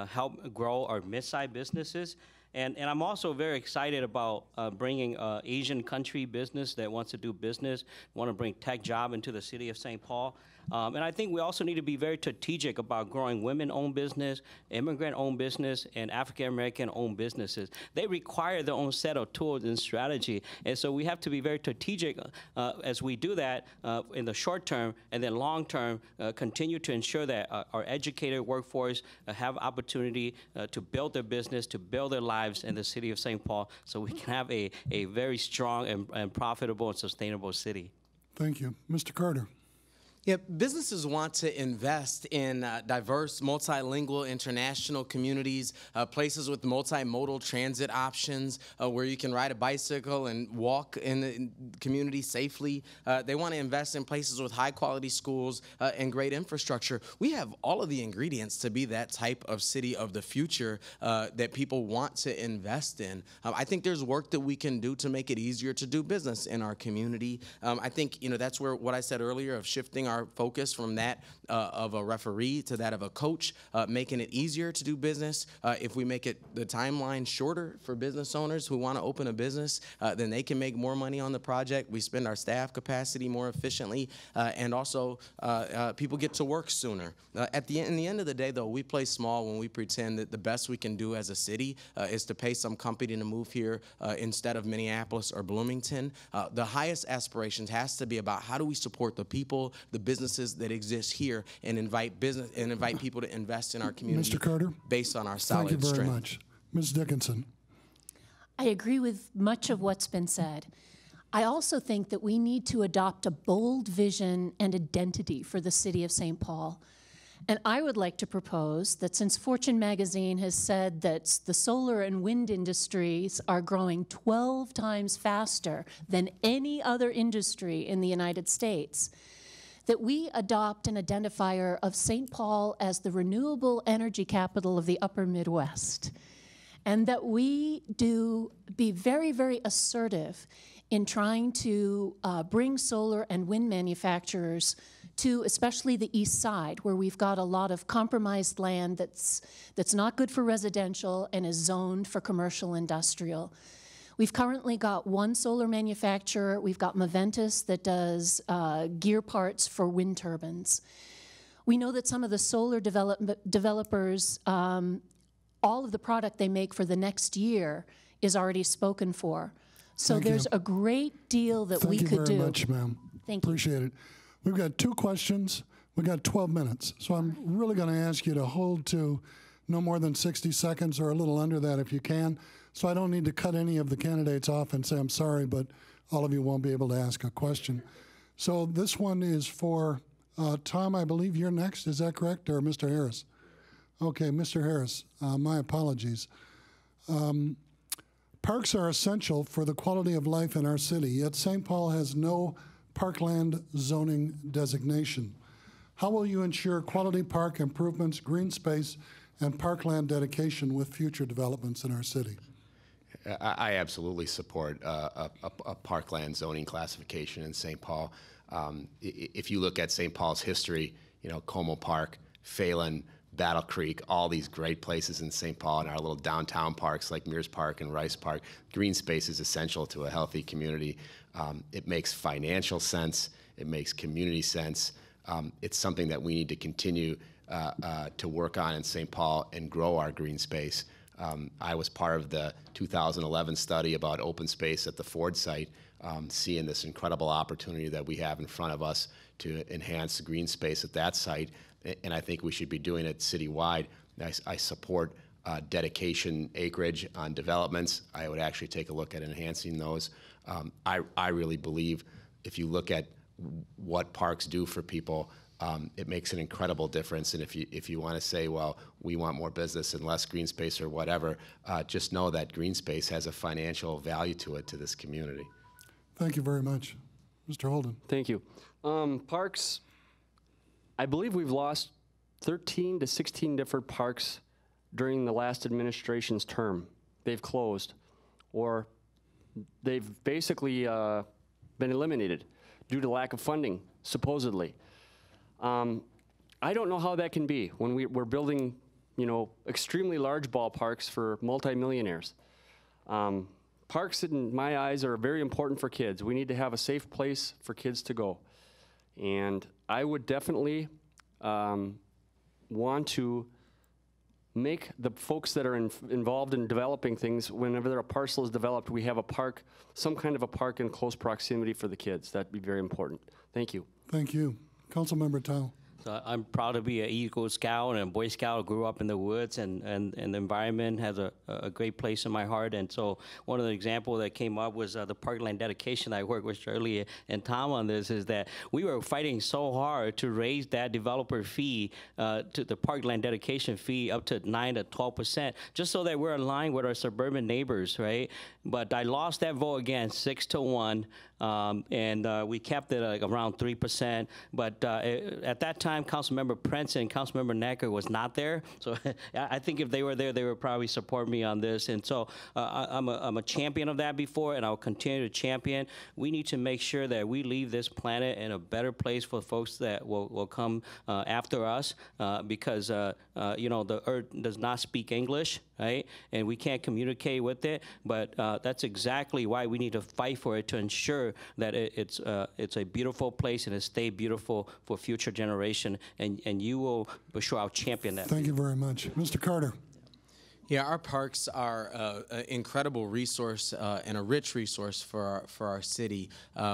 help grow our mid-sized businesses. And I'm also very excited about bringing Asian country business that wants to do business, want to bring tech job into the city of St. Paul. And I think we also need to be very strategic about growing women-owned business, immigrant-owned business, and African-American-owned businesses. They require their own set of tools and strategy. And so we have to be very strategic as we do that in the short term, and then long term, continue to ensure that our educated workforce have opportunity to build their business, to build their lives in the city of St. Paul, so we can have a very strong and profitable and sustainable city. Thank you. Mr. Carter. Yeah, businesses want to invest in diverse, multilingual, international communities, places with multimodal transit options where you can ride a bicycle and walk in the community safely. They want to invest in places with high-quality schools and great infrastructure. We have all of the ingredients to be that type of city of the future that people want to invest in. I think there's work that we can do to make it easier to do business in our community. I think that's where what I said earlier of shifting our focus from that of a referee to that of a coach, making it easier to do business. If we make it the timeline shorter for business owners who want to open a business, then they can make more money on the project. We spend our staff capacity more efficiently, and also people get to work sooner. In the end of the day, though, we play small when we pretend that the best we can do as a city is to pay some company to move here instead of Minneapolis or Bloomington. The highest aspirations has to be about how do we support the people, the businesses that exist here, and invite people to invest in our community. Mr. Carter, based on our solid thank you very strength. much. Ms. Dickinson. I agree with much of what's been said. I also think that we need to adopt a bold vision and identity for the city of St. Paul. And I would like to propose that since Fortune magazine has said that the solar and wind industries are growing 12 times faster than any other industry in the United States, that we adopt an identifier of St. Paul as the renewable energy capital of the upper Midwest, and that we be very, very assertive in trying to bring solar and wind manufacturers to especially the east side, where we've got a lot of compromised land that's not good for residential and is zoned for commercial industrial. We've currently got one solar manufacturer. We've got Maventus that does gear parts for wind turbines. We know that some of the solar developers, all of the product they make for the next year is already spoken for. So there's a great deal that we could do. Thank you very much, ma'am. Thank you. Appreciate it. We've got 2 questions. We've got 12 minutes. So I'm really going to ask you to hold to no more than 60 seconds or a little under that if you can. So I don't need to cut any of the candidates off and say, I'm sorry, but all of you won't be able to ask a question. So this one is for Tom, I believe you're next. Is that correct? Or Mr. Harris? Okay, Mr. Harris, my apologies. Parks are essential for the quality of life in our city, yet St. Paul has no parkland zoning designation. How will you ensure quality park improvements, green space, and parkland dedication with future developments in our city? I absolutely support a parkland zoning classification in St. Paul. If you look at St. Paul's history, Como Park, Phelan, Battle Creek, all these great places in St. Paul, and our little downtown parks like Mears Park and Rice Park, green space is essential to a healthy community. It makes financial sense. It makes community sense. It's something that we need to continue to work on in St. Paul and grow our green space. I was part of the 2011 study about open space at the Ford site, seeing this incredible opportunity that we have in front of us to enhance the green space at that site, and I think we should be doing it citywide. I support dedication acreage on developments. I would actually take a look at enhancing those. I really believe if you look at what parks do for people, it makes an incredible difference. And if you want to say, well, we want more business and less green space or whatever, just know that green space has a financial value to it to this community. Thank you very much. Mr. Holden. Thank you. Parks, I believe we've lost 13 to 16 different parks during the last administration's term. They've closed, or they've basically been eliminated due to lack of funding, supposedly. I don't know how that can be when we're building, extremely large ballparks for multimillionaires. Parks, in my eyes, are very important for kids. We need to have a safe place for kids to go. And I would definitely want to make the folks that are involved in developing things, whenever a parcel is developed, we have a park, some kind of a park in close proximity for the kids. That'd be very important. Thank you. Thank you. Councilmember Thao. So I'm proud to be an Eagle Scout and a Boy Scout. I grew up in the woods, and the environment has a great place in my heart. And so one of the examples that came up was the parkland dedication. I worked with Shirley and Tom on this, is that we were fighting so hard to raise that developer fee to the parkland dedication fee up to 9 to 12%, just so that we're in line with our suburban neighbors, right? But I lost that vote again, 6-1. And we kept it like around 3%. But at that time, Councilmember Prince and Councilmember Necker was not there. So I think if they were there, they would probably support me on this. And so I'm a champion of that before, and I'll continue to champion. We need to make sure that we leave this planet in a better place for folks that will come after us, because you know, the earth does not speak English, right? And we can't communicate with it. But that's exactly why we need to fight for it, to ensure that it's a beautiful place and it stay beautiful for future generation. And you will, for sure, I'll champion that. Thank you very much. Mr. Carter. Yeah, our parks are an incredible resource and a rich resource for our city.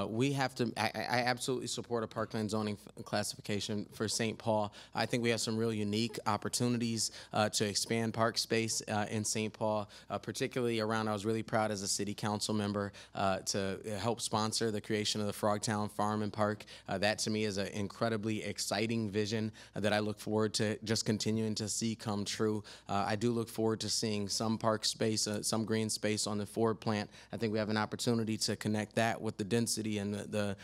We have to, I absolutely support a parkland zoning classification for St. Paul. I think we have some real unique opportunities to expand park space in St. Paul, particularly around, I was really proud as a city council member to help sponsor the creation of the Frogtown Farm and Park. That to me is an incredibly exciting vision that I look forward to just continuing to see come true. I do look forward to seeing some park space, some green space on the Ford plant. I think we have an opportunity to connect that with the density and the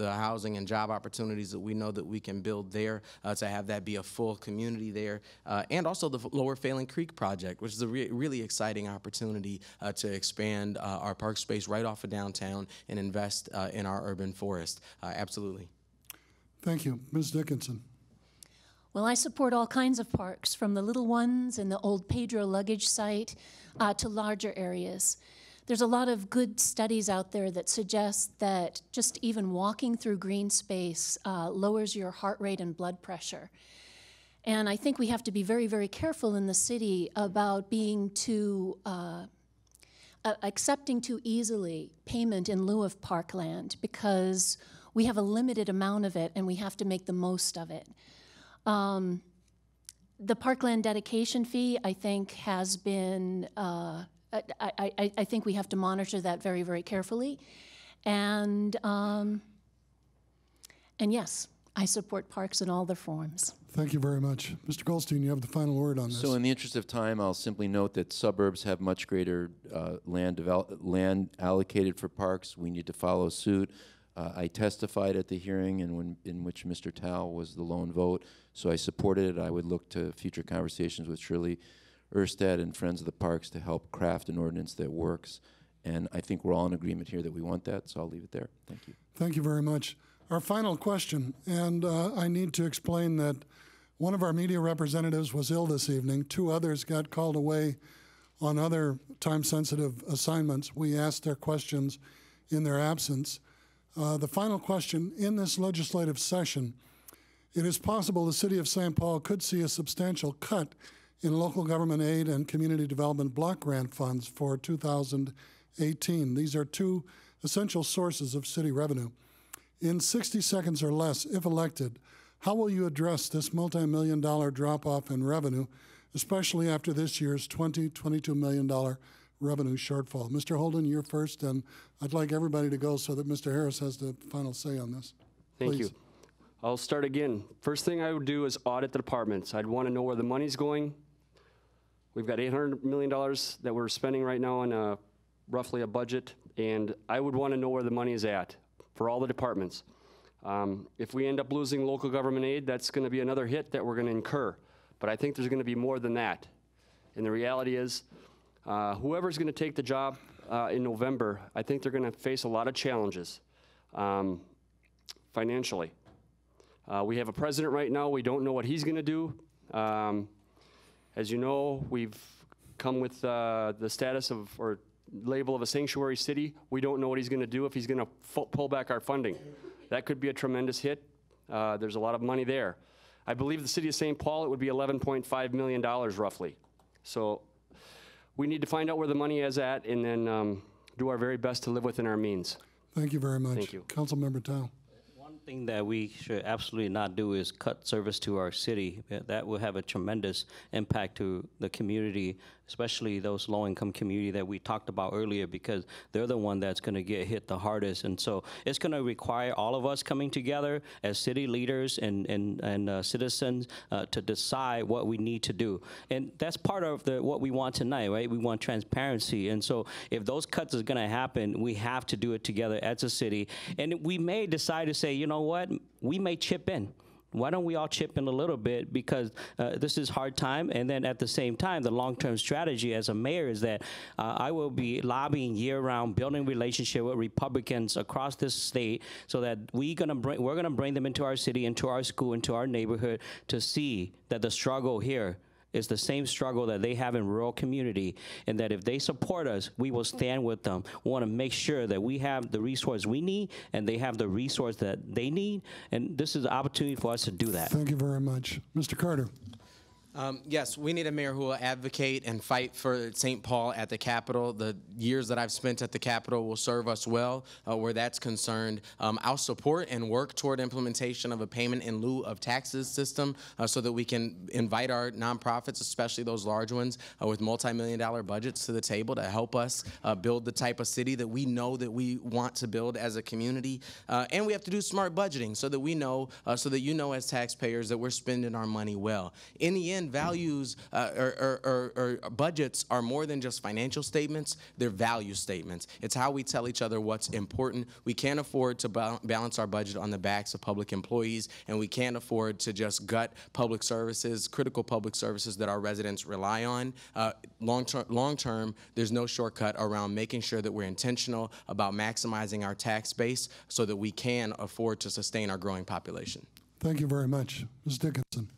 housing and job opportunities that we know that we can build there, to have that be a full community there. And also the Lower Failing Creek project, which is a really exciting opportunity to expand our park space right off of downtown and invest in our urban forest. Absolutely. Thank you. Ms. Dickinson. Well, I support all kinds of parks, from the little ones in the old Pedro luggage site to larger areas. There's a lot of good studies out there that suggest that just even walking through green space lowers your heart rate and blood pressure. And I think we have to be very, very careful in the city about being too, accepting too easily payment in lieu of parkland, because we have a limited amount of it and we have to make the most of it. The parkland dedication fee, I think, has been, I think we have to monitor that very, very carefully. And yes, I support parks in all their forms. Thank you very much. Mr. Goldstein, you have the final word on this. So in the interest of time, I'll simply note that suburbs have much greater land allocated for parks. We need to follow suit. I testified at the hearing in which Mr. Thao was the lone vote, so I supported it. I would look to future conversations with Shirley Erstad and Friends of the Parks to help craft an ordinance that works. And I think we're all in agreement here that we want that, so I'll leave it there. Thank you. Thank you very much. Our final question, and I need to explain that one of our media representatives was ill this evening. 2 others got called away on other time-sensitive assignments. We asked their questions in their absence. The final question: in this legislative session, it is possible the City of St. Paul could see a substantial cut in local government aid and community development block grant funds for 2018. These are 2 essential sources of city revenue. In 60 seconds or less, if elected, how will you address this multi-million-dollar drop-off in revenue, especially after this year's $22 million revenue shortfall? Mr. Holden, you're first, and I'd like everybody to go so that Mr. Harris has the final say on this. Thank you. I'll start again. First thing I would do is audit the departments. I'd want to know where the money's going. We've got $800 million that we're spending right now on roughly a budget, and I would want to know where the money is at for all the departments. If we end up losing local government aid, that's going to be another hit that we're going to incur. But I think there's going to be more than that. And the reality is, whoever's going to take the job in November, I think they're going to face a lot of challenges financially. We have a president right now. We don't know what he's going to do. As you know, we've come with the status of, or label of, a sanctuary city. We don't know what he's going to do, if he's going to pull back our funding. That could be a tremendous hit. There's a lot of money there. I believe the city of St. Paul, it would be $11.5 million roughly. So we need to find out where the money is at, and then do our very best to live within our means. Thank you very much. Thank you. Councilmember Thao. thing that we should absolutely not do is cut service to our city. That will have a tremendous impact to the community, especially those low-income community that we talked about earlier, because they're the one that's going to get hit the hardest. And so it's going to require all of us coming together as city leaders and citizens to decide what we need to do. And that's part of what we want tonight, right? We want transparency. And so if those cuts is going to happen, we have to do it together as a city. And we may decide to say, you know what, we may chip in. Why don't we all chip in a little bit, because this is hard time, and then at the same time, the long-term strategy as a mayor is that I will be lobbying year-round, building relationship with Republicans across this state, so that we're gonna bring them into our city, into our school, into our neighborhood, to see that the struggle here is the same struggle that they have in rural community, and that if they support us, we will stand with them. We want to make sure that we have the resource we need, and they have the resource that they need, and this is an opportunity for us to do that. Thank you very much. Mr. Carter. Yes, we need a mayor who will advocate and fight for St. Paul at the Capitol. The years that I've spent at the Capitol will serve us well where that's concerned. I'll support and work toward implementation of a payment in lieu of taxes system so that we can invite our nonprofits, especially those large ones with multi-million-dollar budgets, to the table to help us build the type of city that we know that we want to build as a community. And we have to do smart budgeting so that we know, so that you know as taxpayers that we're spending our money well. In the end, values or budgets are more than just financial statements, they're value statements. It's how we tell each other what's important. We can't afford to balance our budget on the backs of public employees, and we can't afford to just gut public services, critical public services that our residents rely on. Long term, there's no shortcut around making sure that we're intentional about maximizing our tax base so that we can afford to sustain our growing population. Thank you very much. Ms. Dickinson.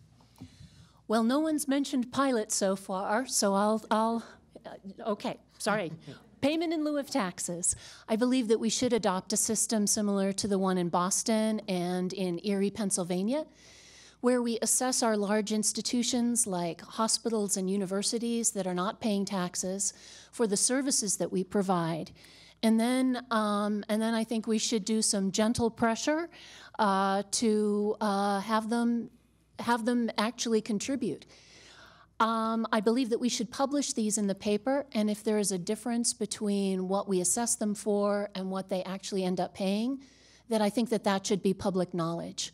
Well, no one's mentioned pilots so far, so okay, sorry. Payment in lieu of taxes. I believe that we should adopt a system similar to the one in Boston and in Erie, Pennsylvania, where we assess our large institutions like hospitals and universities that are not paying taxes for the services that we provide. And then I think we should do some gentle pressure to have them actually contribute. I believe that we should publish these in the paper, and if there is a difference between what we assess them for and what they actually end up paying, that I think that that should be public knowledge.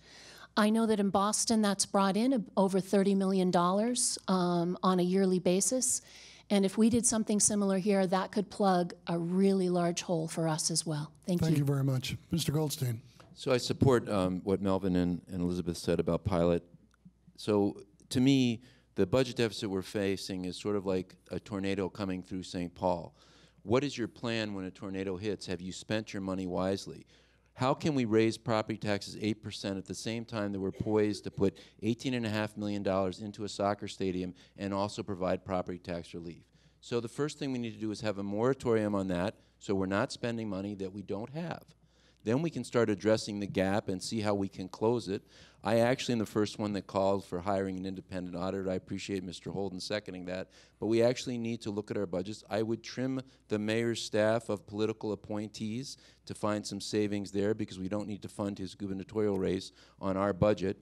I know that in Boston that's brought in over $30 million on a yearly basis, and if we did something similar here, that could plug a really large hole for us as well. Thank you. Thank you very much. Mr. Goldstein. So I support what Melvin and Elizabeth said about pilot. So to me, the budget deficit we're facing is sort of like a tornado coming through St. Paul. What is your plan when a tornado hits? Have you spent your money wisely? How can we raise property taxes 8% at the same time that we're poised to put $18.5 million into a soccer stadium and also provide property tax relief? So the first thing we need to do is have a moratorium on that so we're not spending money that we don't have. Then we can start addressing the gap and see how we can close it. I actually am the first one that called for hiring an independent auditor. I appreciate Mr. Holden seconding that. But we actually need to look at our budgets. I would trim the mayor's staff of political appointees to find some savings there, because we don't need to fund his gubernatorial race on our budget.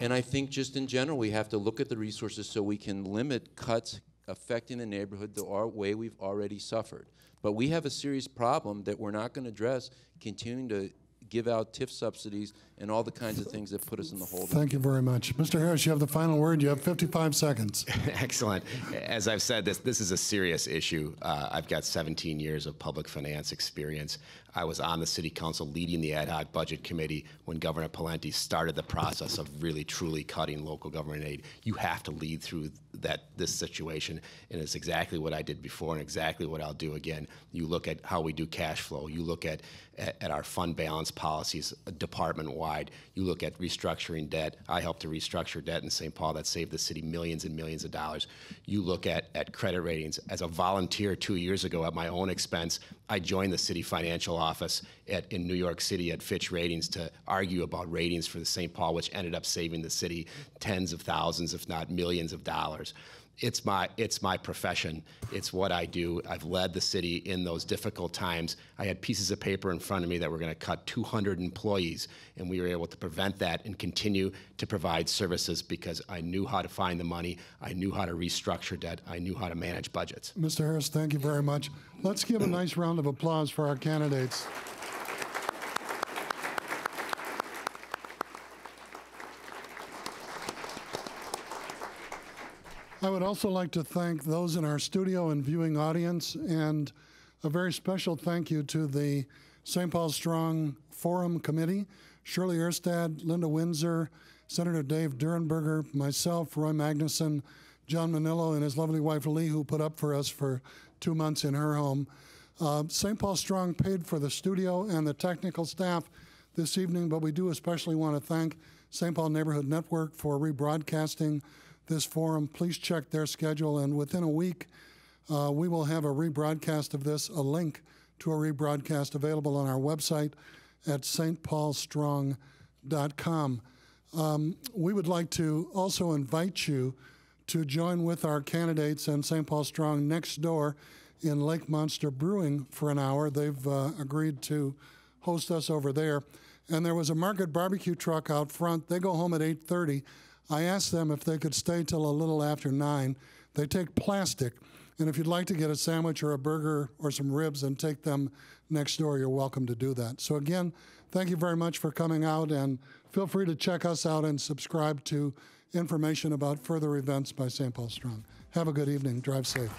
And I think just in general, we have to look at the resources so we can limit cuts affecting the neighborhood the way we've already suffered. But we have a serious problem that we're not going to address, continuing to give out TIF subsidies and all the kinds of things that put us in the hole. Thank you very much. Mr. Harris, you have the final word. You have 55 seconds. Excellent. As I've said, this is a serious issue. I've got 17 years of public finance experience. I was on the city council leading the ad hoc budget committee when Governor Pawlenty started the process of really truly cutting local government aid. You have to lead through this situation, and it's exactly what I did before and exactly what I'll do again. You look at how we do cash flow. You look at our fund balance policies department-wide. You look at restructuring debt. I helped to restructure debt in St. Paul that saved the city millions and millions of dollars. You look at credit ratings. As a volunteer 2 years ago at my own expense, I joined the city financial office in New York City at Fitch Ratings to argue about ratings for the St. Paul, which ended up saving the city tens of thousands, if not millions of dollars. it's my profession. It's what I do. I've led the city in those difficult times. I had pieces of paper in front of me that were going to cut 200 employees, and we were able to prevent that and continue to provide services because I knew how to find the money. I knew how to restructure debt. I knew how to manage budgets. Mr. Harris, thank you very much. Let's give a nice round of applause for our candidates. I would also like to thank those in our studio and viewing audience, and a very special thank you to the St. Paul Strong Forum Committee, Shirley Erstad, Linda Windsor, Senator Dave Durenberger, myself, Roy Magnuson, John Manillo, and his lovely wife Lee, who put up for us for 2 months in her home. St. Paul Strong paid for the studio and the technical staff this evening, but we do especially want to thank St. Paul Neighborhood Network for rebroadcasting this forum. Please check their schedule, and within a week, we will have a rebroadcast of this, a link to a rebroadcast available on our website at stpaulstrong.com. We would like to also invite you to join with our candidates and St. Paul Strong next door in Lake Monster Brewing for an hour. They've agreed to host us over there. And there was a market barbecue truck out front. They go home at 8:30. I asked them if they could stay till a little after 9. They take plastic, and if you'd like to get a sandwich or a burger or some ribs and take them next door, you're welcome to do that. So again, thank you very much for coming out, and feel free to check us out and subscribe to information about further events by St. Paul Strong. Have a good evening. Drive safe.